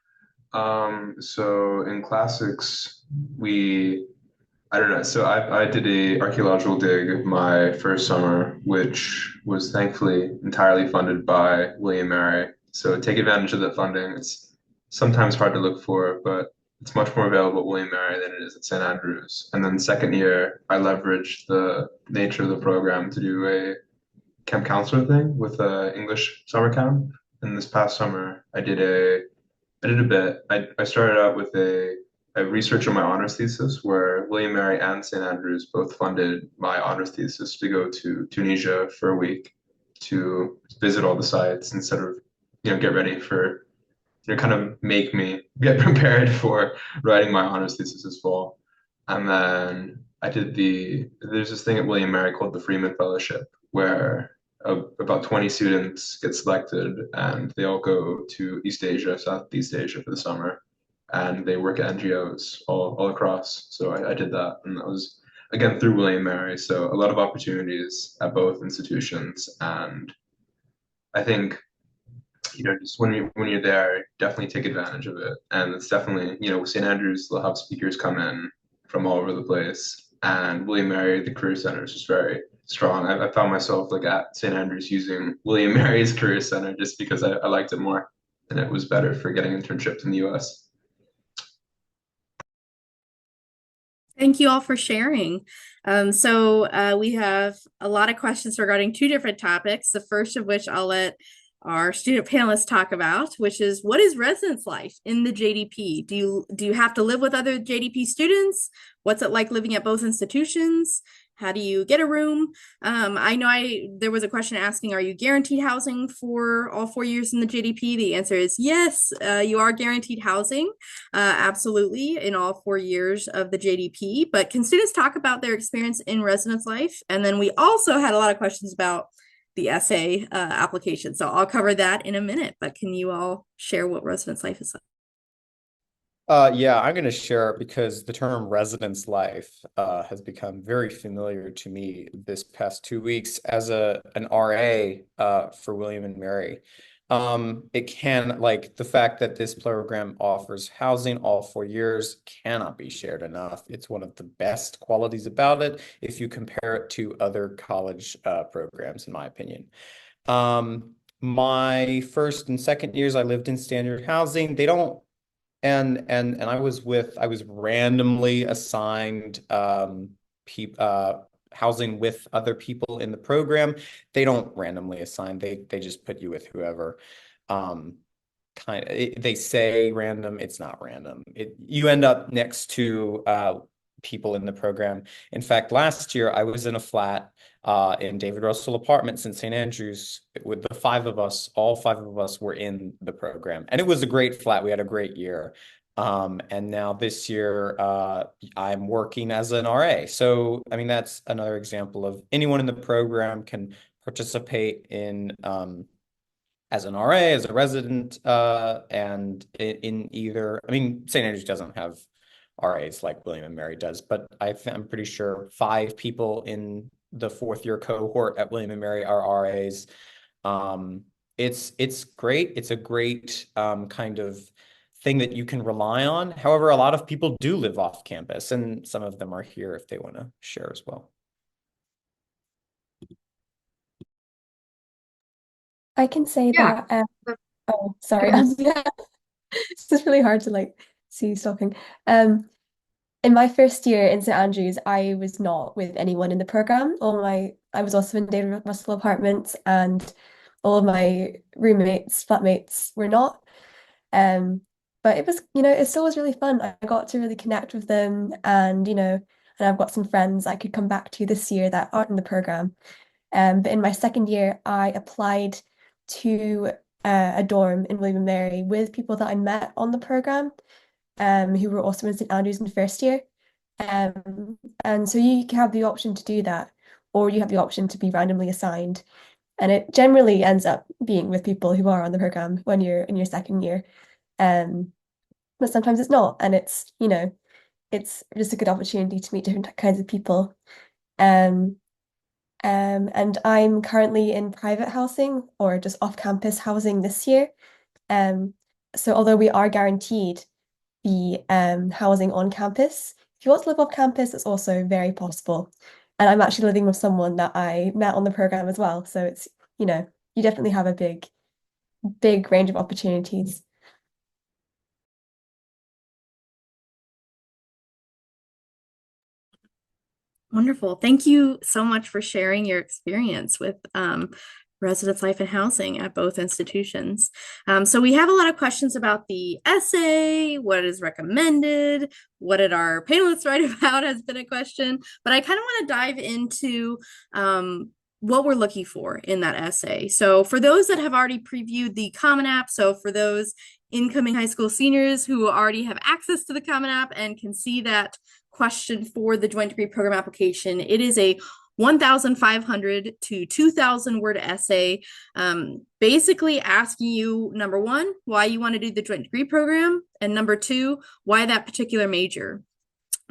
So in classics, I don't know. So I did a archaeological dig my first summer, which was thankfully entirely funded by William Mary. So take advantage of that funding. It's sometimes hard to look for, but it's much more available at William Mary than it is at St. Andrews. And then second year, I leveraged the nature of the program to do a camp counselor thing with a English summer camp. And this past summer, I did a bit. I started out with a research on my honors thesis where William Mary and St. Andrews both funded my honors thesis to go to Tunisia for a week to visit all the sites instead of, get ready for, kind of make me get prepared for writing my honors thesis this fall. And then there's this thing at William Mary called the Freeman Fellowship where about 20 students get selected and they all go to East Asia, Southeast Asia for the summer. And they work at NGOs all across. So I did that. And that was, again, through William Mary. So a lot of opportunities at both institutions. And I think, just when you're there, definitely take advantage of it. And it's definitely, St. Andrews, they'll have speakers come in from all over the place. And William Mary, the Career Center is just very strong. I found myself like at St. Andrews using William Mary's Career Center just because I liked it more and it was better for getting internships in the US. Thank you all for sharing. We have a lot of questions regarding two different topics. The first of which I'll let our student panelists talk about, which is what is residence life in the JDP? Do you have to live with other JDP students? What's it like living at both institutions? How do you get a room? I know there was a question asking, are you guaranteed housing for all 4 years in the JDP? The answer is yes, you are guaranteed housing, absolutely, in all 4 years of the JDP. But can students talk about their experience in residence life? And then we also had a lot of questions about the essay application. So I'll cover that in a minute, but can you all share what residence life is like? Yeah, I'm going to share it because the term residence life has become very familiar to me this past 2 weeks as an RA for William and Mary. It can, like, the fact that this program offers housing all 4 years cannot be shared enough. It's one of the best qualities about it if you compare it to other college programs, in my opinion. My first and second years, I lived in standard housing. They don't and I was randomly assigned housing with other people in the program. They don't randomly assign, they just put you with whoever. They say random, it's not random. You end up next to people in the program. In fact, last year I was in a flat in David Russell Apartments in St. Andrews with the five of us. All five of us were in the program, and it was a great flat. We had a great year. And now this year, I'm working as an RA. So, I mean, that's another example of anyone in the program can participate in as an RA, as a resident, and in either, I mean, St. Andrews doesn't have RAs like William and Mary does, but I'm pretty sure 5 people in the 4th year cohort at William and Mary are RAs. It's great. It's a great kind of thing that you can rely on. However, a lot of people do live off campus, and some of them are here if they want to share as well. I can say Yeah. that. Oh, sorry. Go ahead. Yeah, it's just really hard to like see you talking. Um, in my first year in St Andrews, I was not with anyone in the program. I was also in David Russell apartments, and all of my roommates, flatmates were not. Um, but it was, it still was really fun. I got to really connect with them, and I've got some friends I could come back to this year that aren't in the program. But in my second year, I applied to a dorm in William and Mary with people that I met on the program, who were also in St Andrews in the first year. And so you have the option to do that, or you have the option to be randomly assigned. And it generally ends up being with people who are on the program when you're in your second year. Um, but sometimes it's not, and it's just a good opportunity to meet different kinds of people. Um, and I'm currently in private housing or just off-campus housing this year. Um, so although we are guaranteed the housing on campus, if you want to live off campus, it's also very possible. And I'm actually living with someone that I met on the program as well. So it's, you definitely have a big range of opportunities. Wonderful. Thank you so much for sharing your experience with residence life and housing at both institutions. So we have a lot of questions about the essay, what is recommended, what did our panelists write about has been a question, but I kind of want to dive into what we're looking for in that essay. So for those that have already previewed the Common App, so for those incoming high school seniors who already have access to the Common App and can see that question for the joint degree program application, it is a 1,500 to 2,000 word essay, basically asking you, number one, why you want to do the joint degree program, and number two, why that particular major.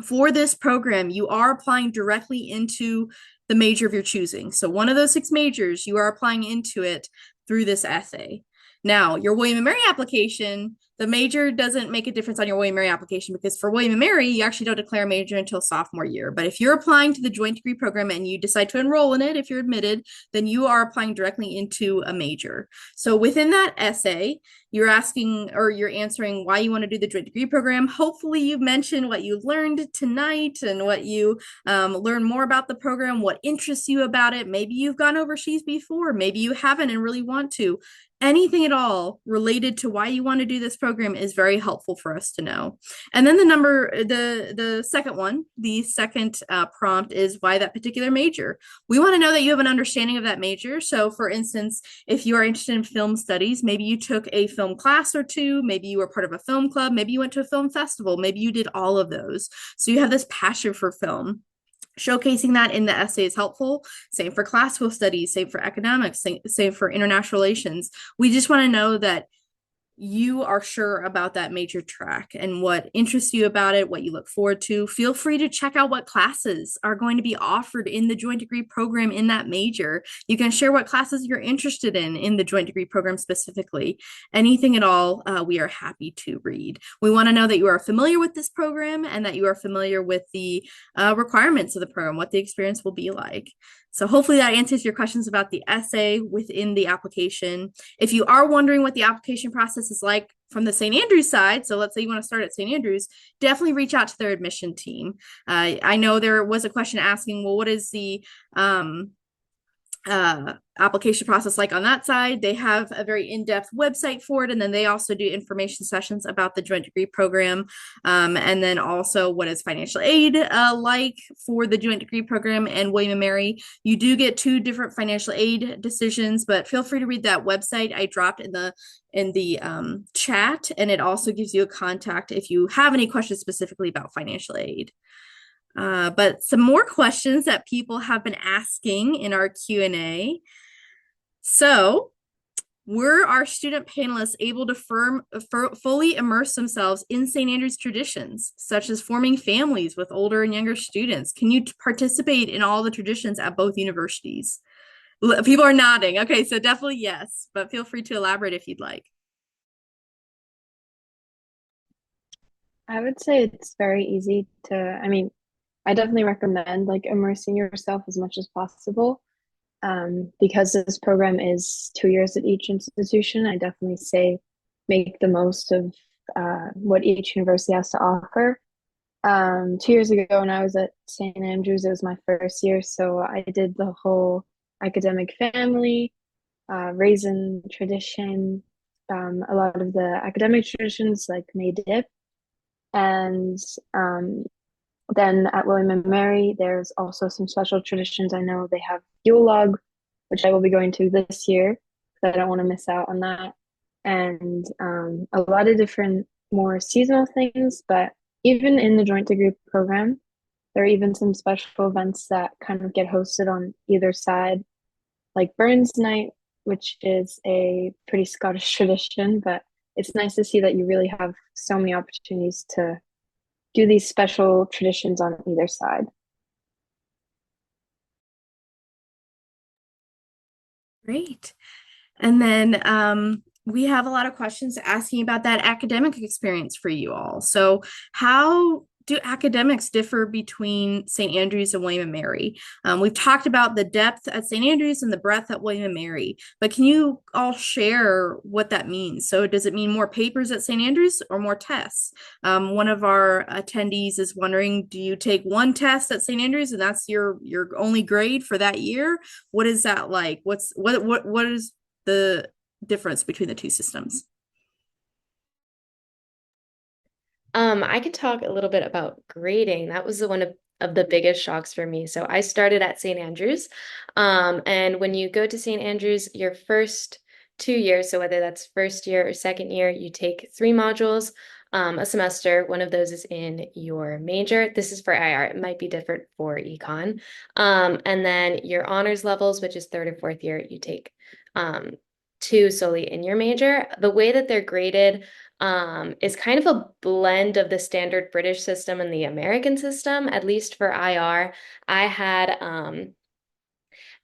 For this program, you are applying directly into the major of your choosing. So one of those 6 majors, you are applying into it through this essay. Now, your William & Mary application, the major doesn't make a difference on your William & Mary application, because for William & Mary, you actually don't declare a major until sophomore year. But if you're applying to the joint degree program and you decide to enroll in it, if you're admitted, then you are applying directly into a major. So within that essay, you're asking or you're answering why you want to do the joint degree program. Hopefully you've mentioned what you've learned tonight and what you learn more about the program, what interests you about it. Maybe you've gone overseas before, maybe you haven't and really want to. Anything at all related to why you want to do this program is very helpful for us to know. And then the second one, the second prompt is why that particular major. We want to know that you have an understanding of that major. So for instance, if you are interested in film studies, maybe you took a film class or two, maybe you were part of a film club, maybe you went to a film festival, maybe you did all of those. So you have this passion for film. Showcasing that in the essay is helpful. Same for classical studies, same for economics, same for international relations. We just want to know that you are sure about that major track and what interests you about it, what you look forward to. Feel free to check out what classes are going to be offered in the joint degree program in that major. You can share what classes you're interested in the joint degree program specifically. Anything at all, we are happy to read. We want to know that you are familiar with this program and that you are familiar with the requirements of the program, what the experience will be like. So hopefully that answers your questions about the essay within the application. If you are wondering what the application process is like from the St. Andrews side, so let's say you want to start at St. Andrews, definitely reach out to their admission team. I know there was a question asking, well, what is the application process like on that side? They have a very in-depth website for it, and then they also do information sessions about the joint degree program, and then also what is financial aid like for the joint degree program and William & Mary. You do get 2 different financial aid decisions, but feel free to read that website I dropped in the chat, and it also gives you a contact if you have any questions specifically about financial aid. But some more questions that people have been asking in our Q&A. So, were our student panelists able to fully immerse themselves in St. Andrews traditions, such as forming families with older and younger students? Can you participate in all the traditions at both universities? People are nodding. Okay, so definitely yes, but feel free to elaborate if you'd like. I would say it's very easy to, I definitely recommend like immersing yourself as much as possible. Because this program is 2 years at each institution, I definitely say make the most of what each university has to offer. 2 years ago when I was at St. Andrews, it was my first year, so I did the whole academic family, raisin tradition, a lot of the academic traditions like May Dip, and then at William and Mary, there's also some special traditions. I know they have Yule log, which I will be going to this year because I don't want to miss out on that, and a lot of different more seasonal things. But even in the joint degree program, there are even some special events that kind of get hosted on either side, like Burns Night, which is a pretty Scottish tradition, but it's nice to see that you really have so many opportunities to do these special traditions on either side. Great. And then we have a lot of questions asking about that academic experience for you all. So how do academics differ between St. Andrews and William and Mary? We've talked about the depth at St. Andrews and the breadth at William and Mary, but can you all share what that means? So does it mean more papers at St. Andrews or more tests? One of our attendees is wondering, do you take one test at St. Andrews and that's your only grade for that year? What is that like? What is the difference between the two systems? I could talk a little bit about grading. That was one of the biggest shocks for me. So I started at St. Andrews. And when you go to St. Andrews, your first 2 years, so whether that's first year or second year, you take 3 modules a semester. One of those is in your major. This is for IR. It might be different for econ. And then your honors levels, which is third or fourth year, you take 2 solely in your major. The way that they're graded is kind of a blend of the standard British system and the American system, at least for IR. I had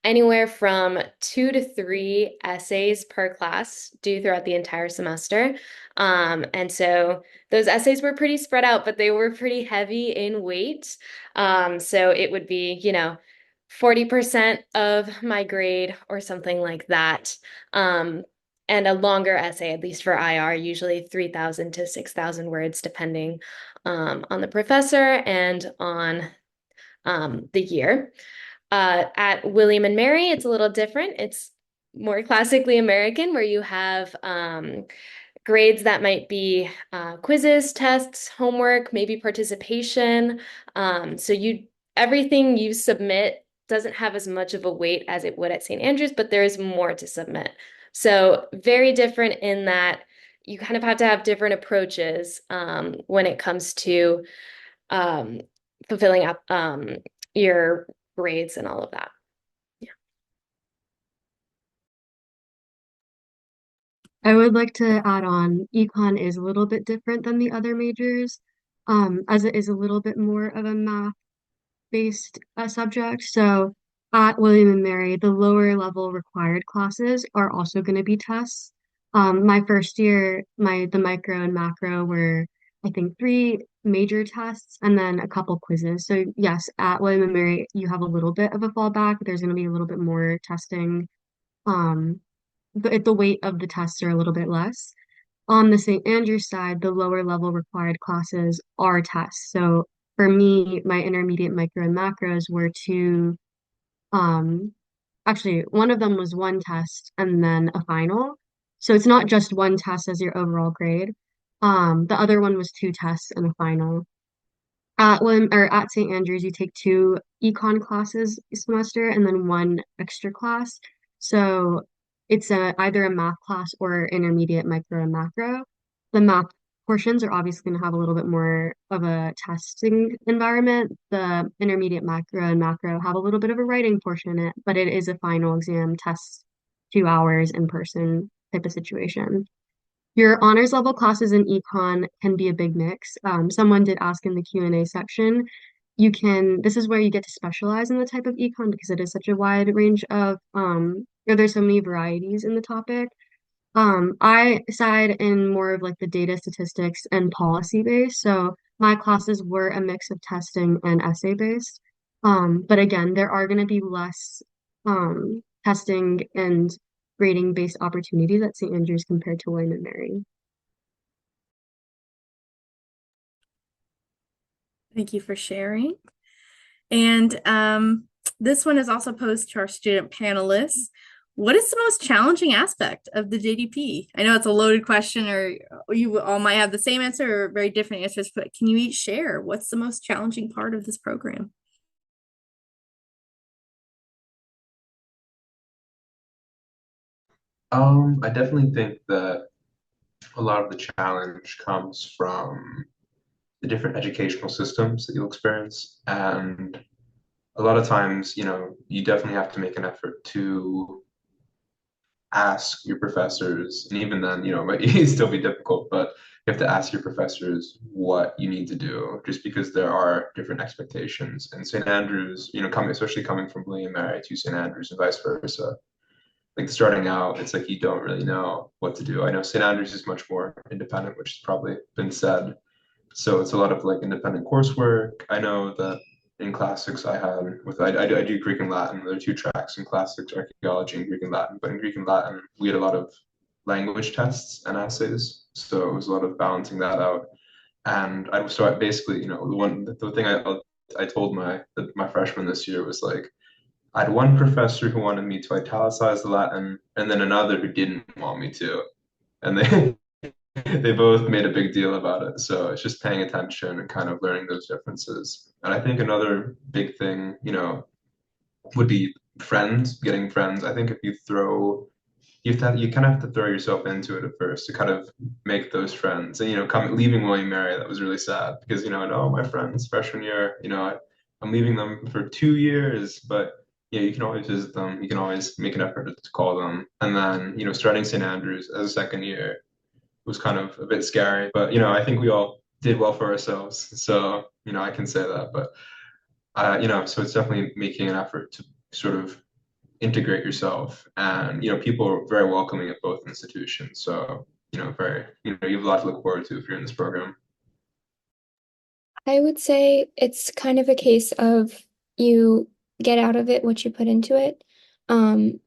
anywhere from 2 to 3 essays per class due throughout the entire semester. And so those essays were pretty spread out, but they were pretty heavy in weight. So it would be, 40% of my grade or something like that. And a longer essay, at least for IR, usually 3,000 to 6,000 words, depending on the professor and on the year. At William and Mary, it's a little different. It's more classically American, where you have grades that might be quizzes, tests, homework, maybe participation. So everything you submit doesn't have as much of a weight as it would at St. Andrews, but there is more to submit. So very different in that you kind of have to have different approaches when it comes to fulfilling up your grades and all of that. Yeah. I would like to add on, econ is a little bit different than the other majors, as it is a little bit more of a math-based subject. So at William and Mary, the lower level required classes are also going to be tests. My first year, the micro and macro were, I think, 3 major tests and then a couple quizzes. So yes, at William and Mary, you have a little bit of a fallback. There's going to be a little bit more testing. Um, the weight of the tests are a little bit less. On the St. Andrews side, the lower level required classes are tests. So for me, my intermediate micro and macros were um, actually, one of them was one test and then a final. So it's not just one test as your overall grade. The other one was 2 tests and a final. At St. Andrews, you take 2 econ classes a semester and then 1 extra class. So it's either a math class or intermediate micro and macro. The math portions are obviously going to have a little bit more of a testing environment. The intermediate micro and macro have a little bit of a writing portion in it, but it is a final exam, test 2 hours in person type of situation. Your honors level classes in econ can be a big mix. Someone did ask in the Q&A section. This is where you get to specialize in the type of econ because it is such a wide range of, there's so many varieties in the topic. I side in more of like the data statistics and policy based. So my classes were a mix of testing and essay based. But again, there are going to be less testing and grading based opportunities at St. Andrews compared to William and Mary. Thank you for sharing. And this one is also posed to our student panelists. What is the most challenging aspect of the JDP? I know it's a loaded question, or you all might have the same answer or very different answers, but can you each share what's the most challenging part of this program? I definitely think that a lot of the challenge comes from the different educational systems that you'll experience. And a lot of times, you definitely have to make an effort to ask your professors, and even then, it might still be difficult, but you have to ask your professors what you need to do, just because there are different expectations. And St. Andrews, especially coming from William Mary to St. Andrews and vice versa, like starting out, it's like you don't really know what to do. I know St. Andrews is much more independent, which has probably been said. So it's a lot of like independent coursework. I know that in classics I do Greek and Latin. There are two tracks in classics, archaeology and Greek and Latin. But in Greek and Latin, we had a lot of language tests and essays. So it was a lot of balancing that out. And I basically, the thing I told my freshman this year was like, I had one professor who wanted me to italicize the Latin, and then another who didn't want me to. And they they both made a big deal about it. So it's just paying attention and kind of learning those differences. And I think another big thing, would be friends, getting friends. I think if you kind of have to throw yourself into it at first to kind of make those friends. And leaving William Mary, that was really sad because I know my friends freshman year, I'm leaving them for 2 years, but yeah, you can always visit them. You can always make an effort to call them. And then, starting St. Andrews as a second year was kind of a bit scary, but I think we all did well for ourselves. So, I can say that, but so it's definitely making an effort to sort of integrate yourself. And people are very welcoming at both institutions. So very you have a lot to look forward to if you're in this program. I would say it's kind of a case of you get out of it what you put into it. Um,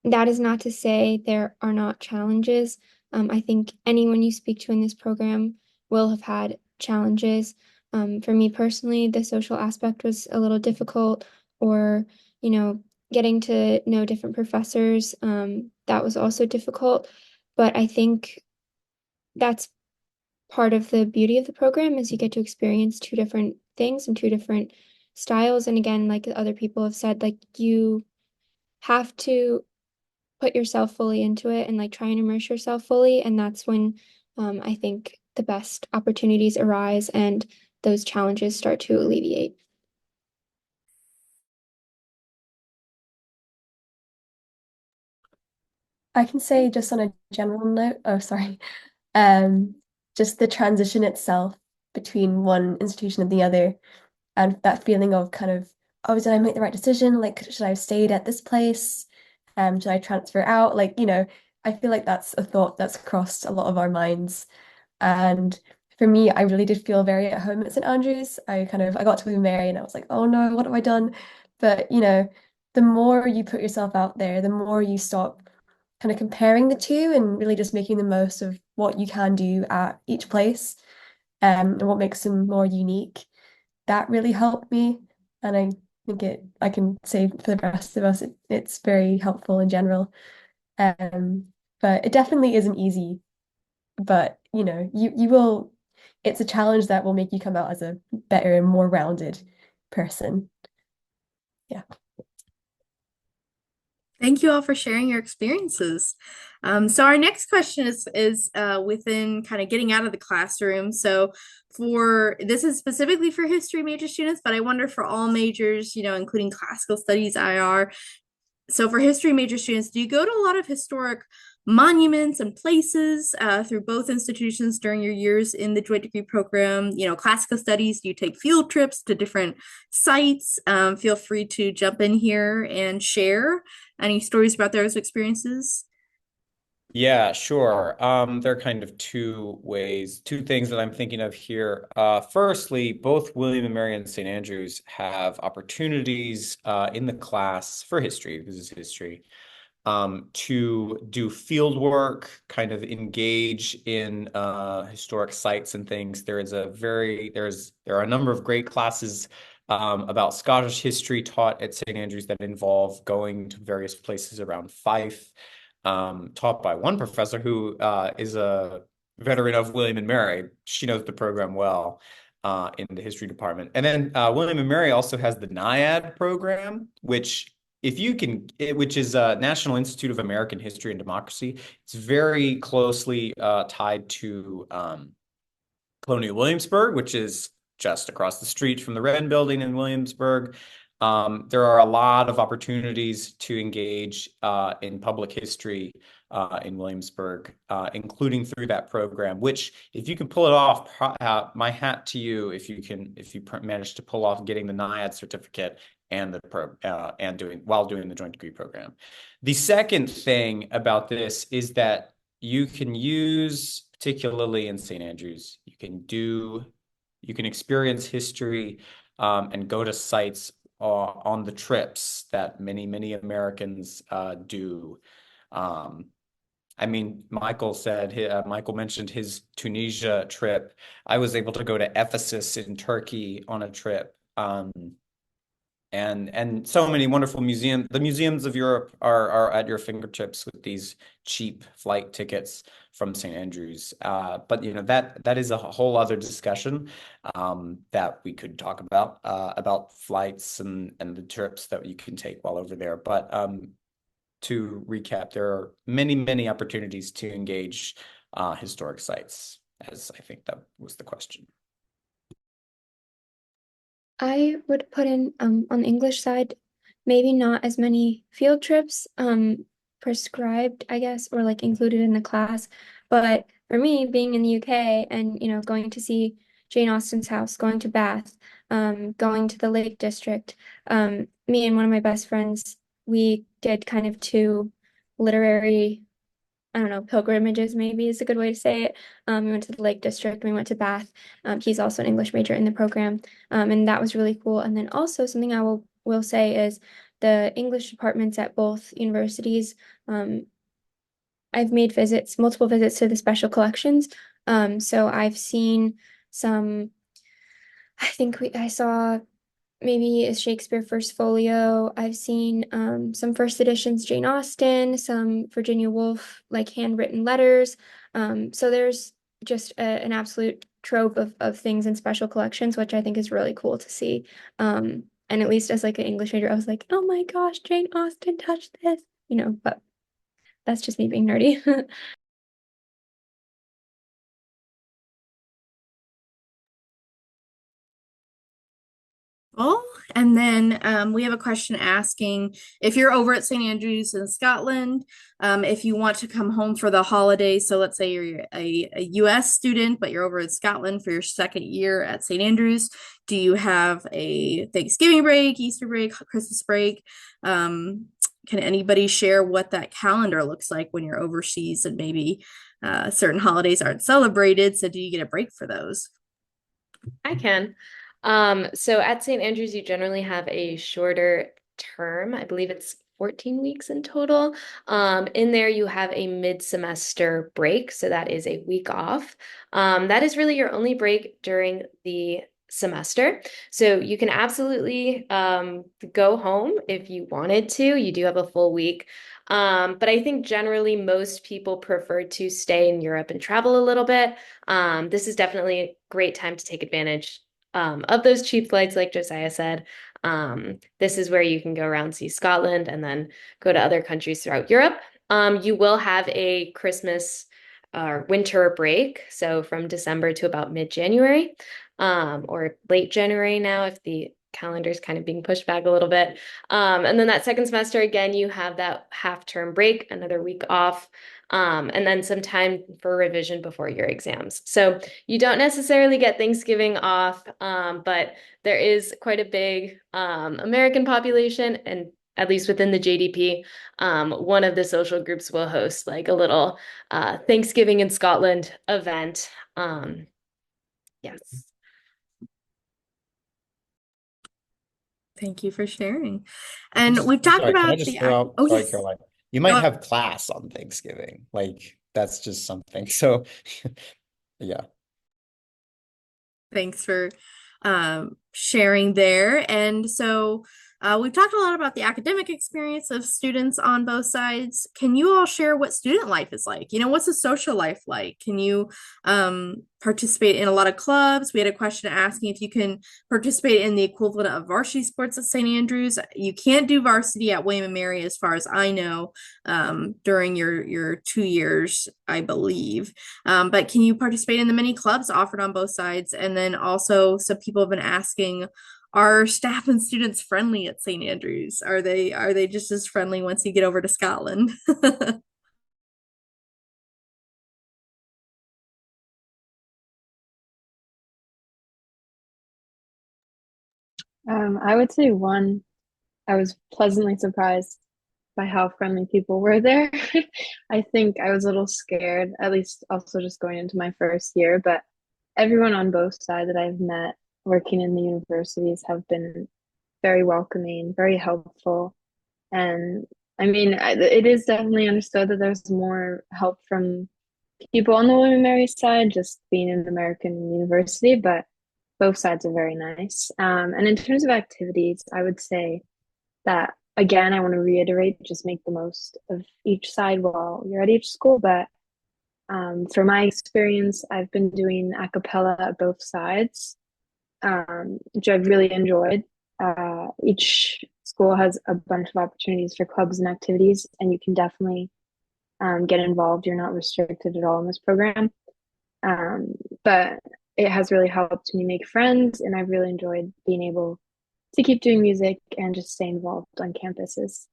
that is not to say there are not challenges. I think anyone you speak to in this program will have had challenges. For me personally, the social aspect was a little difficult, or, you know, getting to know different professors, that was also difficult. But I think that's part of the beauty of the program is you get to experience two different things and two different styles. And again, like other people have said, like you have to put yourself fully into it and like try and immerse yourself fully. And that's when I think the best opportunities arise and those challenges start to alleviate. I can say just on a general note, oh sorry, um, just the transition itself between one institution and the other, and that feeling of kind of, oh, did I make the right decision? Like, should I have stayed at this place? Should I transfer out? Like, I feel like that's a thought that's crossed a lot of our minds. And for me, I really did feel very at home at St. Andrews. I got to William Mary and I was like, oh no, what have I done? But, the more you put yourself out there, the more you stop kind of comparing the two and really just making the most of what you can do at each place, and what makes them more unique. That really helped me. And I think I can say for the rest of us, it's very helpful in general. Um, but it definitely isn't easy. But you will, it's a challenge that will make you come out as a better and more rounded person. Yeah. Thank you all for sharing your experiences. So our next question is within kind of getting out of the classroom. So for this is specifically for history major students, but I wonder for all majors, including classical studies, IR. So for history major students, do you go to a lot of historic monuments and places through both institutions during your years in the joint degree program? Classical studies, do you take field trips to different sites? Feel free to jump in here and share any stories about those experiences. Yeah, sure. There are kind of two things that I'm thinking of here. Firstly, both William and Mary and St. Andrews have opportunities in the class for history, because it's history, to do field work, kind of engage in historic sites and things. There are a number of great classes about Scottish history taught at St. Andrews that involve going to various places around Fife, taught by one professor who is a veteran of William and Mary. She knows the program well in the history department. And then William and Mary also has the NIAD program, which which is National Institute of American History and Democracy. It's very closely tied to Colonial Williamsburg, which is just across the street from the Wren Building in Williamsburg. There are a lot of opportunities to engage in public history in Williamsburg, including through that program, which if you can pull it off, my hat to you if you manage to pull off getting the NIAD certificate and while doing the joint degree program. The second thing about this is that you can use, particularly in St. Andrews, you can experience history and go to sites on the trips that many Americans do. I mean, Michael mentioned his Tunisia trip. I was able to go to Ephesus in Turkey on a trip. And so many wonderful museums. The museums of Europe are at your fingertips with these cheap flight tickets from St. Andrews. But that is a whole other discussion that we could talk about flights and the trips that you can take while over there. But to recap, there are many opportunities to engage historic sites, as I think that was the question. I would put in on the English side, maybe not as many field trips prescribed, I guess, or like included in the class. But for me, being in the UK and going to see Jane Austen's house, going to Bath, going to the Lake District, me and one of my best friends, we did kind of two literary, I don't know, pilgrimages maybe is a good way to say it. We went to the Lake District, we went to Bath. He's also an English major in the program, and that was really cool. And then also something I will say is the English departments at both universities. I've made multiple visits to the special collections. So I've seen some. I saw maybe a Shakespeare First Folio. I've seen some first editions Jane Austen, some Virginia Woolf, like handwritten letters. So there's just an absolute trove of things in special collections, which I think is really cool to see. And at least as like an English major, I was like, oh my gosh, Jane Austen touched this, but that's just me being nerdy. Well, and then we have a question asking if you're over at St. Andrews in Scotland, if you want to come home for the holidays. So let's say you're a US student, but you're over in Scotland for your second year at St. Andrews. Do you have a Thanksgiving break, Easter break, Christmas break? Can anybody share what that calendar looks like when you're overseas and maybe certain holidays aren't celebrated? So do you get a break for those? I can. So at St. Andrews, you generally have a shorter term. I believe it's 14 weeks in total. In there, you have a mid-semester break. So that is a week off. That is really your only break during the semester. So you can absolutely go home if you wanted to. You do have a full week. But I think generally most people prefer to stay in Europe and travel a little bit. This is definitely a great time to take advantage of those cheap flights, like Josiah said. This is where you can go around, see Scotland, and then go to other countries throughout Europe. You will have a Christmas or winter break, so from December to about mid-January, or late January now if the calendar's kind of being pushed back a little bit. And then that second semester, again, you have that half-term break, another week off, and then some time for revision before your exams. So you don't necessarily get Thanksgiving off, but there is quite a big American population, and at least within the JDP, one of the social groups will host like a little Thanksgiving in Scotland event. Yes. Thank you for sharing. And we've talked Sorry, can I about just the throw out, oh sorry, yes. Caroline. You might have class on Thanksgiving. Like that's just something. So yeah. Thanks for sharing there. And so we've talked a lot about the academic experience of students on both sides. Can you all share what student life is like? What's the social life like? Can you participate in a lot of clubs? We had a question asking if you can participate in the equivalent of varsity sports at St. Andrews. You can't do varsity at William and Mary, as far as I know, during your 2 years, I believe. But can you participate in the many clubs offered on both sides? And then also, some people have been asking, are staff and students friendly at St. Andrews? Are they just as friendly once you get over to Scotland? I would say one, I was pleasantly surprised by how friendly people were there. I think I was a little scared, at least also just going into my first year, but everyone on both sides that I've met working in the universities have been very welcoming, very helpful. And I mean, it is definitely understood that there's more help from people on the William and Mary side, just being an American university, but both sides are very nice. And in terms of activities, I would say that again, I want to reiterate, just make the most of each side while you're at each school. But for my experience, I've been doing a cappella at both sides, which I've really enjoyed. Each school has a bunch of opportunities for clubs and activities, and you can definitely get involved. You're not restricted at all in this program. But it has really helped me make friends, and I've really enjoyed being able to keep doing music and just stay involved on campuses.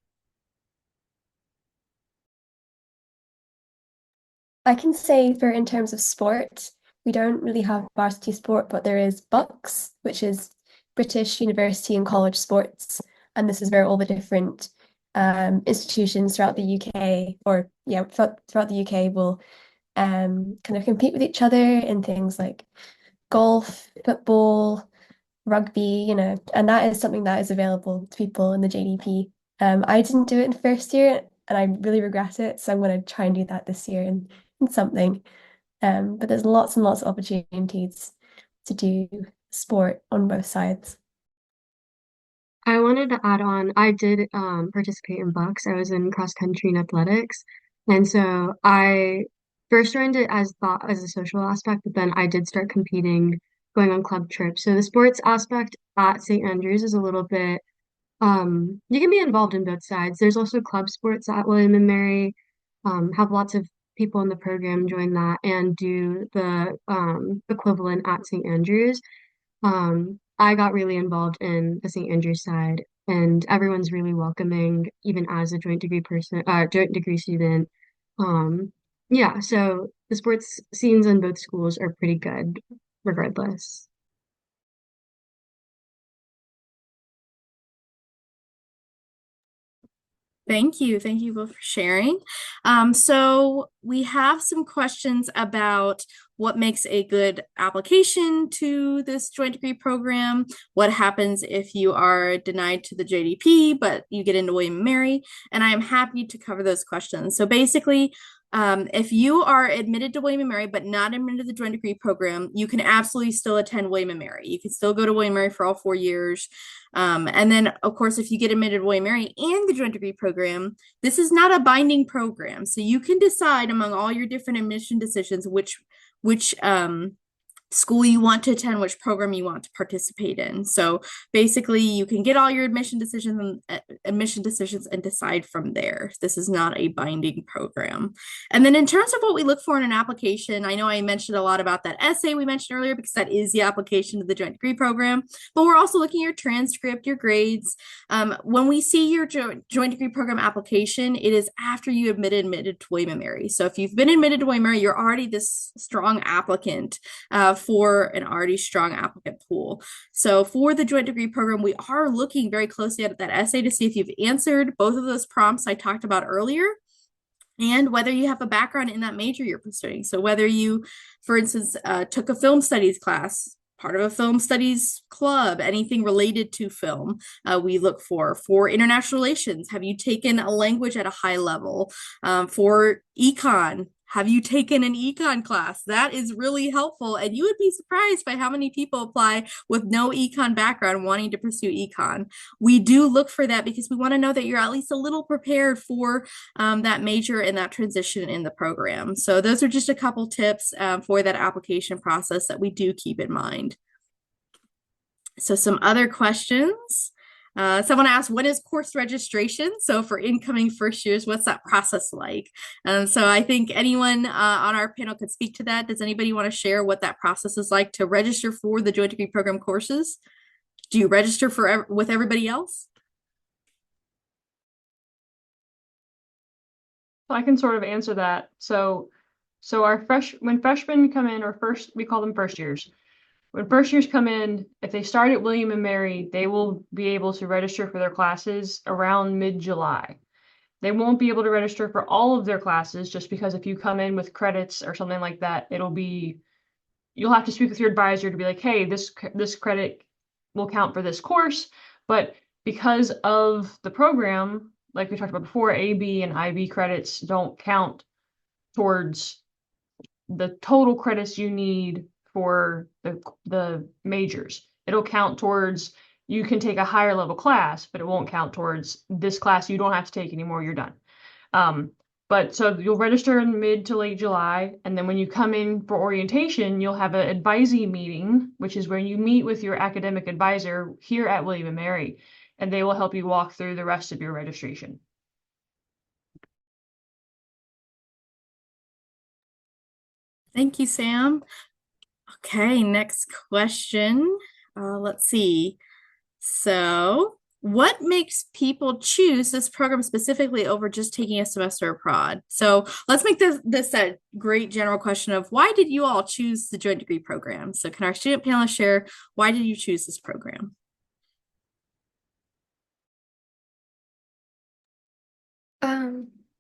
I can say for in terms of sport, we don't really have varsity sport, but there is BUCS, which is British University and College Sports. And this is where all the different institutions throughout the UK, or yeah, throughout the UK will kind of compete with each other in things like golf, football, rugby, and that is something that is available to people in the JDP. I didn't do it in first year and I really regret it, so I'm going to try and do that this year in something. But there's lots and lots of opportunities to do sport on both sides. I wanted to add on, I did participate in Bucks. I was in cross country and athletics. And so I first joined it as thought as a social aspect, but then I did start competing, going on club trips. So the sports aspect at St. Andrews is a little bit you can be involved in both sides. There's also club sports at William and Mary, have lots of people in the program join that and do the equivalent at St. Andrews. I got really involved in the St. Andrews side, and everyone's really welcoming, even as a joint degree student. Yeah, so the sports scenes in both schools are pretty good, regardless. Thank you. Thank you both for sharing. So we have some questions about what makes a good application to this joint degree program. What happens if you are denied to the JDP, but you get into William and Mary? And I am happy to cover those questions. So basically, if you are admitted to William and Mary, but not admitted to the joint degree program, you can absolutely still attend William and Mary. You can still go to William and Mary for all 4 years. And then, of course, if you get admitted to William and Mary and the joint degree program, this is not a binding program. So you can decide among all your different admission decisions which school you want to attend, which program you want to participate in. So basically, you can get all your admission decisions and decide from there. This is not a binding program. And then in terms of what we look for in an application, I know I mentioned a lot about that essay we mentioned earlier because that is the application to the joint degree program, but we're also looking at your transcript, your grades. When we see your joint degree program application, it is after you admitted to William and Mary. So if you've been admitted to William and Mary, you're already this strong applicant for an already strong applicant pool. So for the joint degree program, we are looking very closely at that essay to see if you've answered both of those prompts I talked about earlier, and whether you have a background in that major you're pursuing. So whether you, for instance, took a film studies class part of a film studies club, anything related to film, we look for international relations. Have you taken a language at a high level? For econ, have you taken an econ class? That is really helpful. And you would be surprised by how many people apply with no econ background wanting to pursue econ. We do look for that because we want to know that you're at least a little prepared for that major and that transition in the program. So those are just a couple tips for that application process that we do keep in mind. So some other questions. Someone asked, what is course registration? So for incoming first years, what's that process like? So I think anyone on our panel could speak to that. Does anybody want to share what that process is like to register for the joint degree program courses? Do you register with everybody else? I can sort of answer that. So when freshmen come in, or we call them first years. When first years come in, if they start at William and Mary, they will be able to register for their classes around mid-July. They won't be able to register for all of their classes just because if you come in with credits or something like that, you'll have to speak with your advisor to be like, hey, this credit will count for this course. But because of the program, like we talked about before, AB and IB credits don't count towards the total credits you need for the majors. It'll count towards, you can take a higher level class, but it won't count towards this class you don't have to take anymore, you're done. But so you'll register in mid to late July, and then when you come in for orientation, you'll have an advisee meeting, which is where you meet with your academic advisor here at William & Mary, and they will help you walk through the rest of your registration. Thank you, Sam. Okay, next question. Let's see. So, what makes people choose this program specifically over just taking a semester abroad? So let's make this a great general question of why did you all choose the joint degree program? So can our student panelists share why did you choose this program?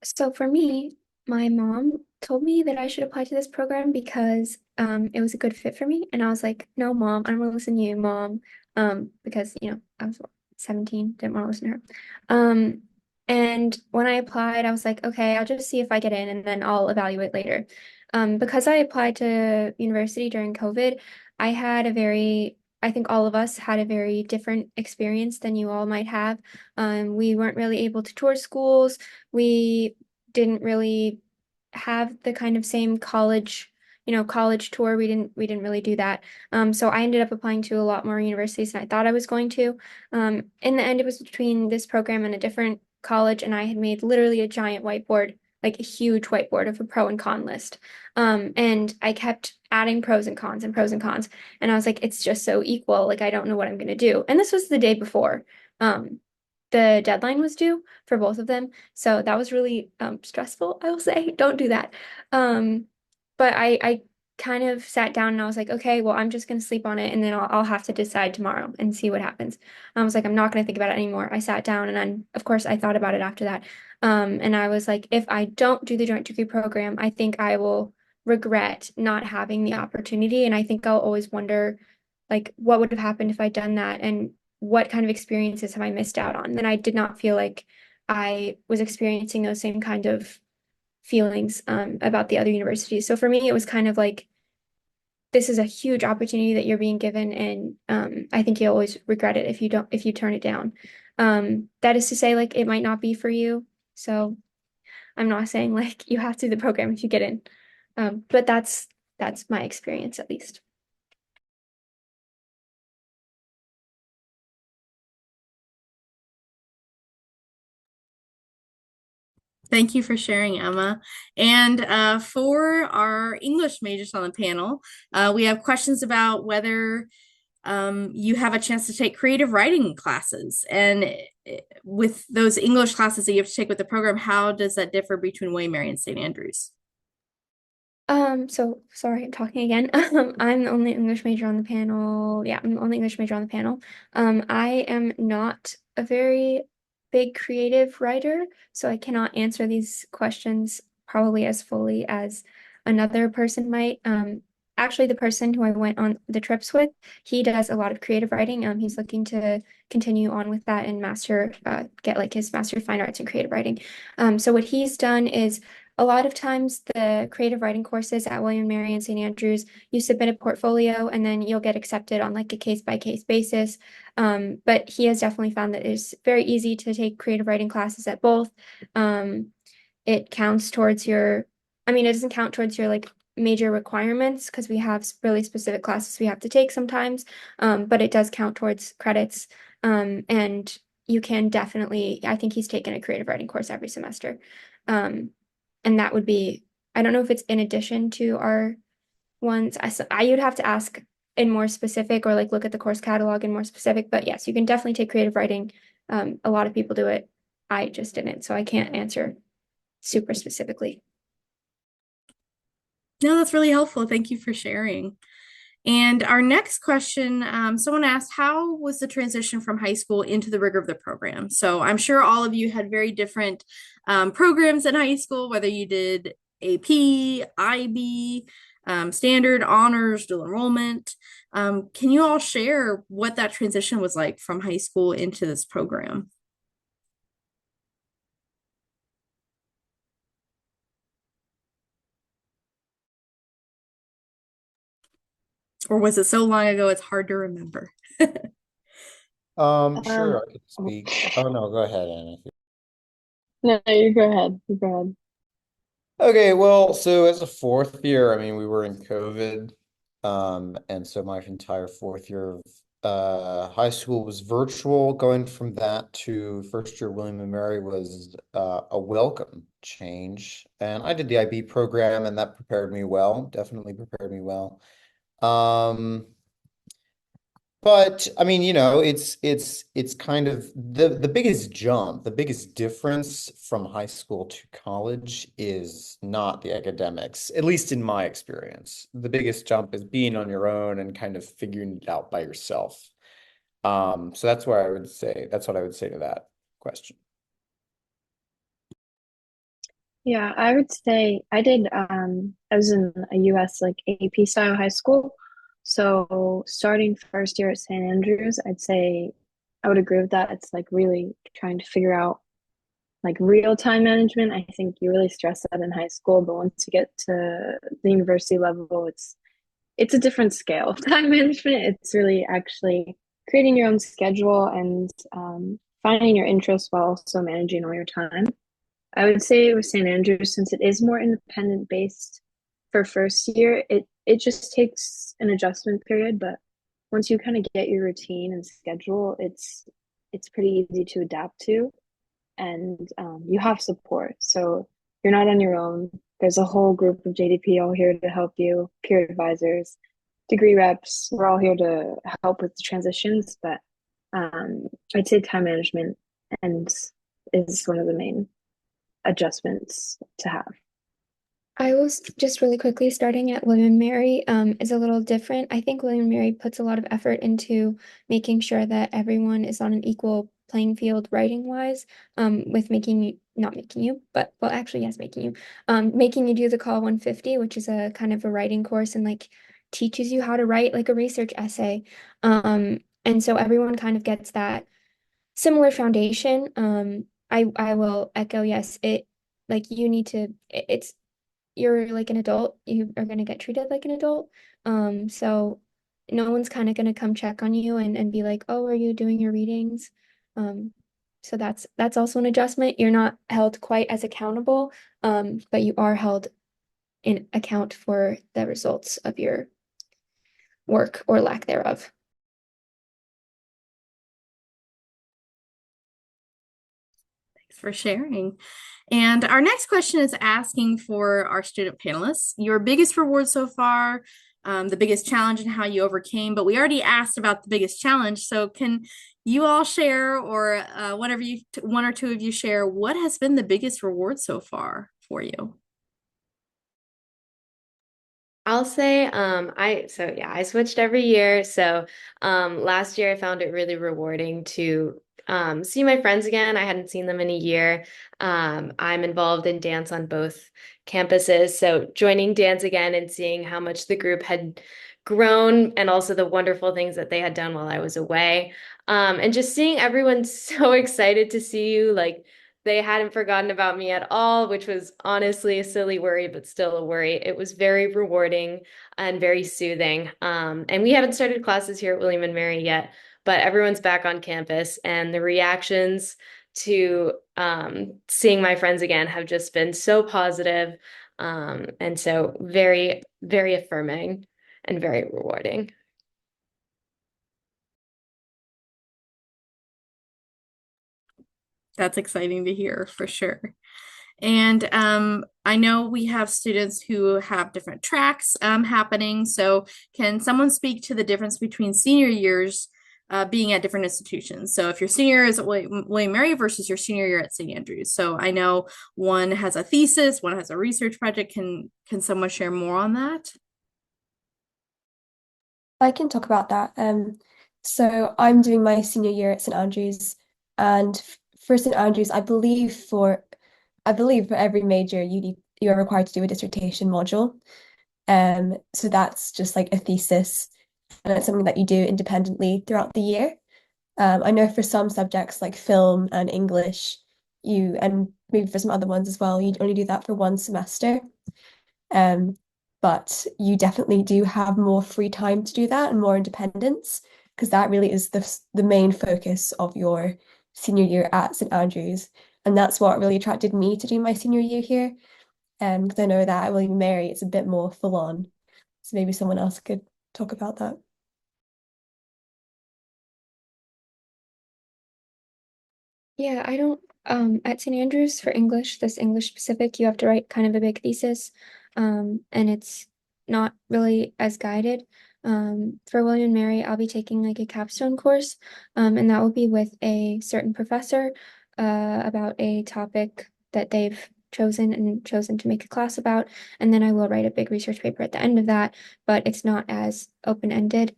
So for me, my mom told me that I should apply to this program because it was a good fit for me. And I was like, no, mom, I don't want to listen to you, mom. Because I was 17, didn't want to listen to her. And when I applied, I was like, okay, I'll just see if I get in and then I'll evaluate later. Because I applied to university during COVID, I think all of us had a very different experience than you all might have. We weren't really able to tour schools. We didn't really have the kind of same college tour. We didn't really do that. So I ended up applying to a lot more universities than I thought I was going to. In the end, it was between this program and a different college, and I had made literally a giant whiteboard, like a huge whiteboard of a pro and con list. And I kept adding pros and cons and pros and cons. And I was like, it's just so equal. Like, I don't know what I'm going to do. And this was the day before. The deadline was due for both of them. So that was really stressful, I will say. Don't do that. But I kind of sat down and I was like, okay, well, I'm just going to sleep on it and then I'll have to decide tomorrow and see what happens. I was like, I'm not going to think about it anymore. I sat down and then, of course, I thought about it after that. And I was like, if I don't do the joint degree program, I think I will regret not having the opportunity. And I think I'll always wonder, like, what would have happened if I'd done that? And what kind of experiences have I missed out on? And I did not feel like I was experiencing those same kind of feelings about the other universities. So for me, it was kind of like, this is a huge opportunity that you're being given, and I think you'll always regret it if you turn it down. That is to say, like, it might not be for you. So I'm not saying like you have to do the program if you get in. But that's my experience at least. Thank you for sharing, Emma. And for our English majors on the panel, we have questions about whether you have a chance to take creative writing classes. And with those English classes that you have to take with the program, how does that differ between William Mary and St. Andrews? So sorry, I'm talking again. I'm the only English major on the panel. Yeah, I'm the only English major on the panel. I am not a very big creative writer, so I cannot answer these questions probably as fully as another person might. actually the person who I went on the trips with. He does a lot of creative writing. He's looking to continue on with that and get like his master of fine arts in creative writing. So what he's done is a lot of times the creative writing courses at William and Mary and St. Andrews, you submit a portfolio and then you'll get accepted on like a case by case basis. But he has definitely found that it's very easy to take creative writing classes at both. It counts towards it doesn't count towards your like major requirements because we have really specific classes we have to take sometimes. But it does count towards credits. And you can definitely, I think he's taken a creative writing course every semester. And that would be, I don't know if it's in addition to our ones. You'd have to ask in more specific or like look at the course catalog in more specific, but yes, you can definitely take creative writing. A lot of people do it. I just didn't, so I can't answer super specifically. No, that's really helpful. Thank you for sharing. And our next question, someone asked, how was the transition from high school into the rigor of the program? So I'm sure all of you had very different programs in high school, whether you did AP, IB, standard, honors, dual enrollment. Can you all share what that transition was like from high school into this program? Or was it so long ago it's hard to remember? Sure, I could speak. Oh no, go ahead, Anna. No, you go ahead. You go ahead. Okay, well, so as a fourth year, I mean, we were in COVID, and so my entire fourth year of high school was virtual. Going from that to first year William and Mary was a welcome change, and I did the IB program, and that prepared me well, definitely prepared me well. Um, but I mean, it's kind of the biggest jump, the biggest difference from high school to college is not the academics, at least in my experience. The biggest jump is being on your own and kind of figuring it out by yourself. So that's what I would say to that question. Yeah, I would say I was in a US like AP style high school. So starting first year at St. Andrews, I'd say I would agree with that. It's like really trying to figure out like real time management. I think you really stress that in high school, but once you get to the university level, it's a different scale of time management. It's really actually creating your own schedule and finding your interests while also managing all your time. I would say with St. Andrews, since it is more independent based for first year, it just takes an adjustment period. But once you kind of get your routine and schedule, it's pretty easy to adapt to, and you have support, so you're not on your own. There's a whole group of JDP all here to help you, peer advisors, degree reps. We're all here to help with the transitions, but I'd say time management and is one of the main adjustments to have. I was just really quickly starting at William and Mary is a little different. I think William and Mary puts a lot of effort into making sure that everyone is on an equal playing field writing wise, with making you not making you, but well actually yes, making you do the Call 150, which is a kind of a writing course and like teaches you how to write like a research essay. And so everyone kind of gets that similar foundation. I will echo, yes, it like you need to it's you're like an adult, you are going to get treated like an adult. So no one's kind of going to come check on you and be like, oh, are you doing your readings? So that's also an adjustment. You're not held quite as accountable, but you are held in account for the results of your work or lack thereof. Thanks for sharing. And our next question is asking for our student panelists, your biggest reward so far, the biggest challenge and how you overcame, but we already asked about the biggest challenge. So can you all share, or one or two of you share, what has been the biggest reward so far for you? I'll say I switched every year. So last year I found it really rewarding to see my friends again. I hadn't seen them in a year. I'm involved in dance on both campuses. So joining dance again and seeing how much the group had grown and also the wonderful things that they had done while I was away. And just seeing everyone so excited to see you, like they hadn't forgotten about me at all, which was honestly a silly worry, but still a worry. It was very rewarding and very soothing. And we haven't started classes here at William and Mary yet, but everyone's back on campus, and the reactions to seeing my friends again have just been so positive, and so very, very affirming and very rewarding. That's exciting to hear for sure. And I know we have students who have different tracks happening. So can someone speak to the difference between senior years being at different institutions? So if your senior is at William Mary versus your senior year at St. Andrews. So I know one has a thesis, one has a research project. Can someone share more on that? I can talk about that. So I'm doing my senior year at St. Andrews, and for St. Andrews, I believe for every major you're required to do a dissertation module. So that's just like a thesis, and it's something that you do independently throughout the year. I know for some subjects like film and English, and maybe for some other ones as well, you only do that for one semester. Um, but you definitely do have more free time to do that and more independence, because that really is the main focus of your senior year at St. Andrews. And that's what really attracted me to do my senior year here. Because I know that at William and Mary, it's a bit more full on. So maybe someone else could talk about that. Yeah, I don't, at St. Andrews for English, this English specific, you have to write kind of a big thesis, and it's not really as guided. For William and Mary, I'll be taking like a capstone course, and that will be with a certain professor, about a topic that they've chosen to make a class about, and then I will write a big research paper at the end of that, but it's not as open-ended,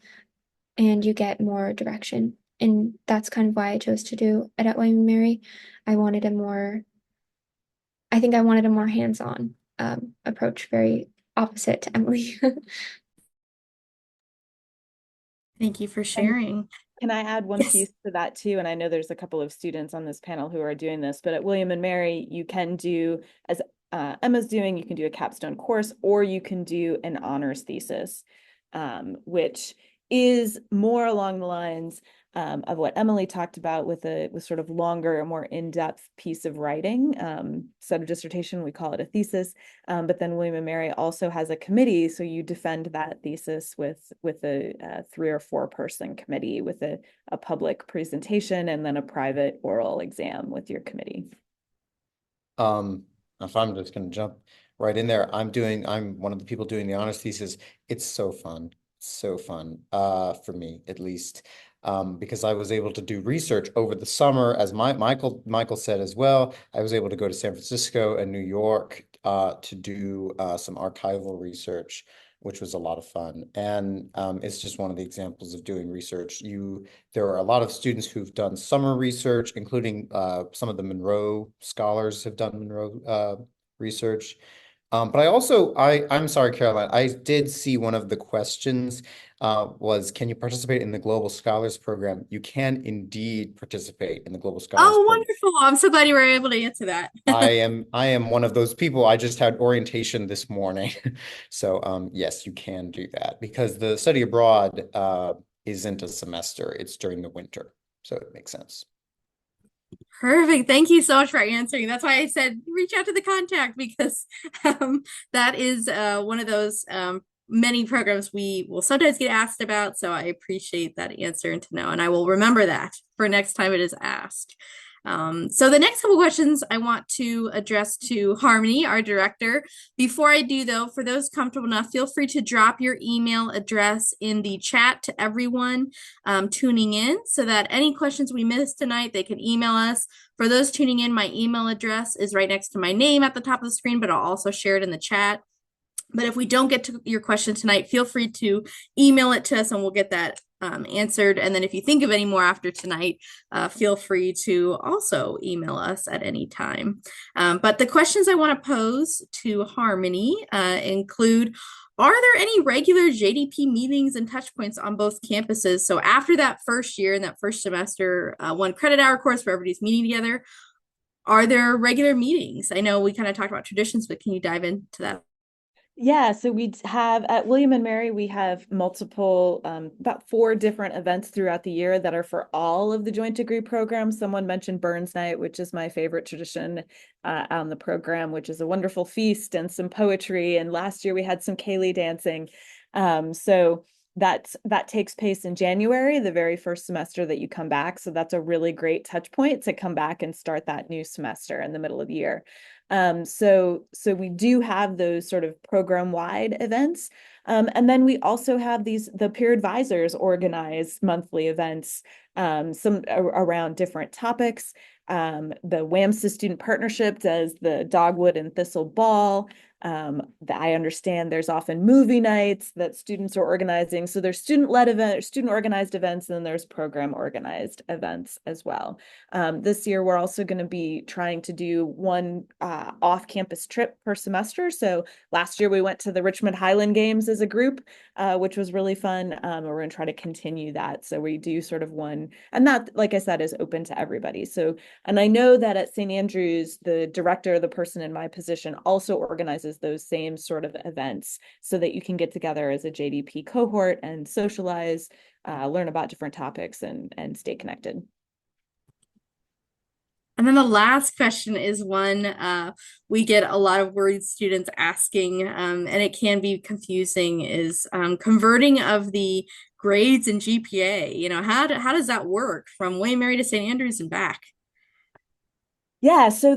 and you get more direction. And that's kind of why I chose to do it at William and Mary. I wanted a more, I think I wanted a more hands-on approach, very opposite to Emily. Thank you for And sharing. can I add one Yes. piece to that too? And I know there's a couple of students on this panel who are doing this, but at William and Mary, you can do, as Emma's doing, you can do a capstone course, or you can do an honors thesis, which is more along the lines of what Emily talked about with sort of longer, more in-depth piece of writing. Instead of dissertation, we call it a thesis. But then William and Mary also has a committee, so you defend that thesis with a 3 or 4 person committee with a public presentation and then a private oral exam with your committee. If I'm just going to jump right in there, I'm one of the people doing the honors thesis. It's so fun. So fun, for me at least, because I was able to do research over the summer, as Michael said as well. I was able to go to San Francisco and New York to do some archival research, which was a lot of fun. And it's just one of the examples of doing research. There are a lot of students who've done summer research, including some of the Monroe scholars have done Monroe research. But I'm sorry, Caroline, I did see one of the questions was, can you participate in the Global Scholars Program? You can indeed participate in the Global Scholars Oh, Program. wonderful. I'm so glad you were able to answer that. I am one of those people. I just had orientation this morning. So yes, you can do that because the study abroad isn't a semester, it's during the winter. So it makes sense. Perfect. Thank you so much for answering. That's why I said reach out to the contact, because that is one of those many programs we will sometimes get asked about. So I appreciate that answer and to know, and I will remember that for next time it is asked. So the next couple questions I want to address to Harmony, our director. Before I do though, for those comfortable enough, feel free to drop your email address in the chat to everyone tuning in, so that any questions we missed tonight, they can email us. For those tuning in, my email address is right next to my name at the top of the screen, but I'll also share it in the chat. But if we don't get to your question tonight, feel free to email it to us and we'll get that answered. And then if you think of any more after tonight, feel free to also email us at any time. But the questions I want to pose to Harmony include, are there any regular JDP meetings and touch points on both campuses? So after that first year and that first semester, 1 credit hour course where everybody's meeting together, are there regular meetings? I know we kind of talked about traditions, but can you dive into that? Yeah, so we have at William and Mary, we have multiple, about 4 different events throughout the year that are for all of the joint degree programs. Someone mentioned Burns Night, which is my favorite tradition on the program, which is a wonderful feast and some poetry. And last year we had some Kaylee dancing. So that takes place in January, the very first semester that you come back. So that's a really great touch point to come back and start that new semester in the middle of the year. So we do have those sort of program-wide events. And then we also have the peer advisors organize monthly events, some around different topics. The WAMSA Student Partnership does the Dogwood and Thistle Ball. I understand there's often movie nights that students are organizing. So there's student-led events, student organized events, and then there's program organized events as well. This year, we're also going to be trying to do one off-campus trip per semester. So last year we went to the Richmond Highland Games as a group, which was really fun. We're going to try to continue that. So we do sort of one, and that, like I said, is open to everybody. So, and I know that at St. Andrews, the director, the person in my position, also organizes those same sort of events so that you can get together as a JDP cohort and socialize, learn about different topics and stay connected. And then the last question is one we get a lot of worried students asking, and it can be confusing, is converting of the grades and GPA. You know, how does that work from William Mary to St. Andrews and back? Yeah, so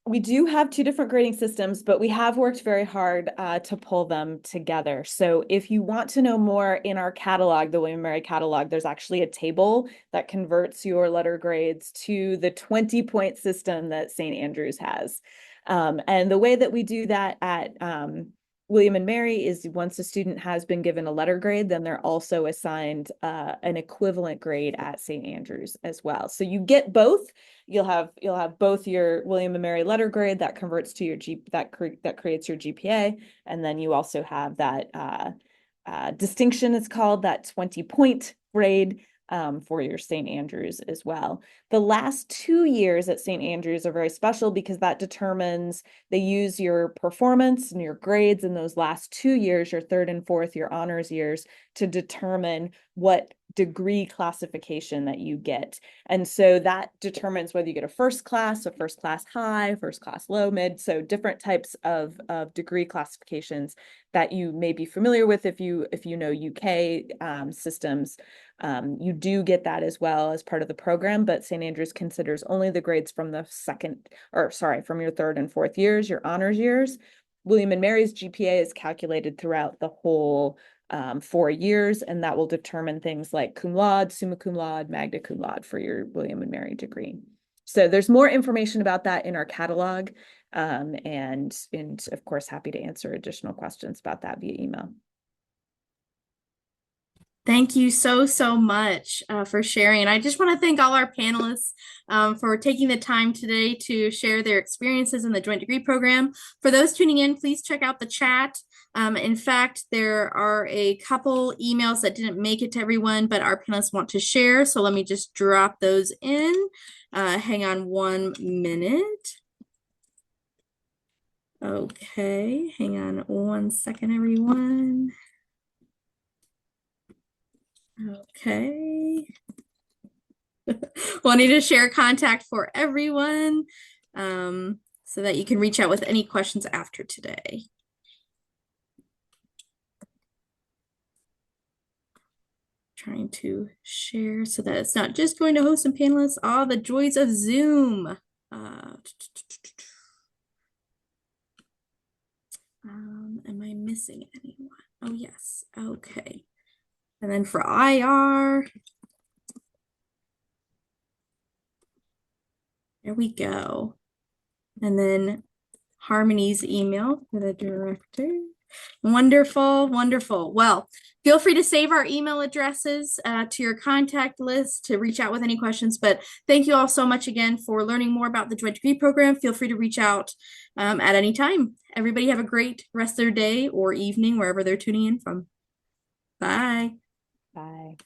we do have 2 different grading systems, but we have worked very hard to pull them together. So if you want to know more, in our catalog, the William Mary catalog, there's actually a table that converts your letter grades to the 20-point system that St. Andrews has. And the way that we do that at William and Mary is, once a student has been given a letter grade, then they're also assigned an equivalent grade at St. Andrews as well. So you get both. You'll have both your William and Mary letter grade that converts to your that creates your GPA, and then you also have that distinction, it's called, that 20-point grade for your St. Andrews as well. The last 2 years at St. Andrews are very special because that determines, they use your performance and your grades in those last 2 years, your 3rd and 4th, your honors years, to determine what degree classification that you get. And so that determines whether you get a first class high, first class low, mid, so different types of degree classifications that you may be familiar with if you know UK systems. You do get that as well as part of the program, but St. Andrews considers only the grades from the from your 3rd and 4th years, your honors years. William and Mary's GPA is calculated throughout the whole 4 years, and that will determine things like cum laude, summa cum laude, magna cum laude for your William and Mary degree. So there's more information about that in our catalog, and of course, happy to answer additional questions about that via email. Thank you so much for sharing. And I just want to thank all our panelists for taking the time today to share their experiences in the joint degree program. For those tuning in, please check out the chat. In fact, there are a couple emails that didn't make it to everyone, but our panelists want to share. So let me just drop those in. Hang on 1 minute. Okay, hang on 1 second, everyone. Okay. Wanting to share contact for everyone so that you can reach out with any questions after today. Trying to share so that it's not just going to hosts and panelists. All the joys of Zoom. Am I missing anyone? Oh, yes. Okay. And then for IR, there we go. And then Harmony's email for the director. Wonderful, wonderful. Well, feel free to save our email addresses to your contact list to reach out with any questions. But thank you all so much again for learning more about the Joint Degree Program. Feel free to reach out at any time. Everybody have a great rest of their day or evening, wherever they're tuning in from. Bye. Bye.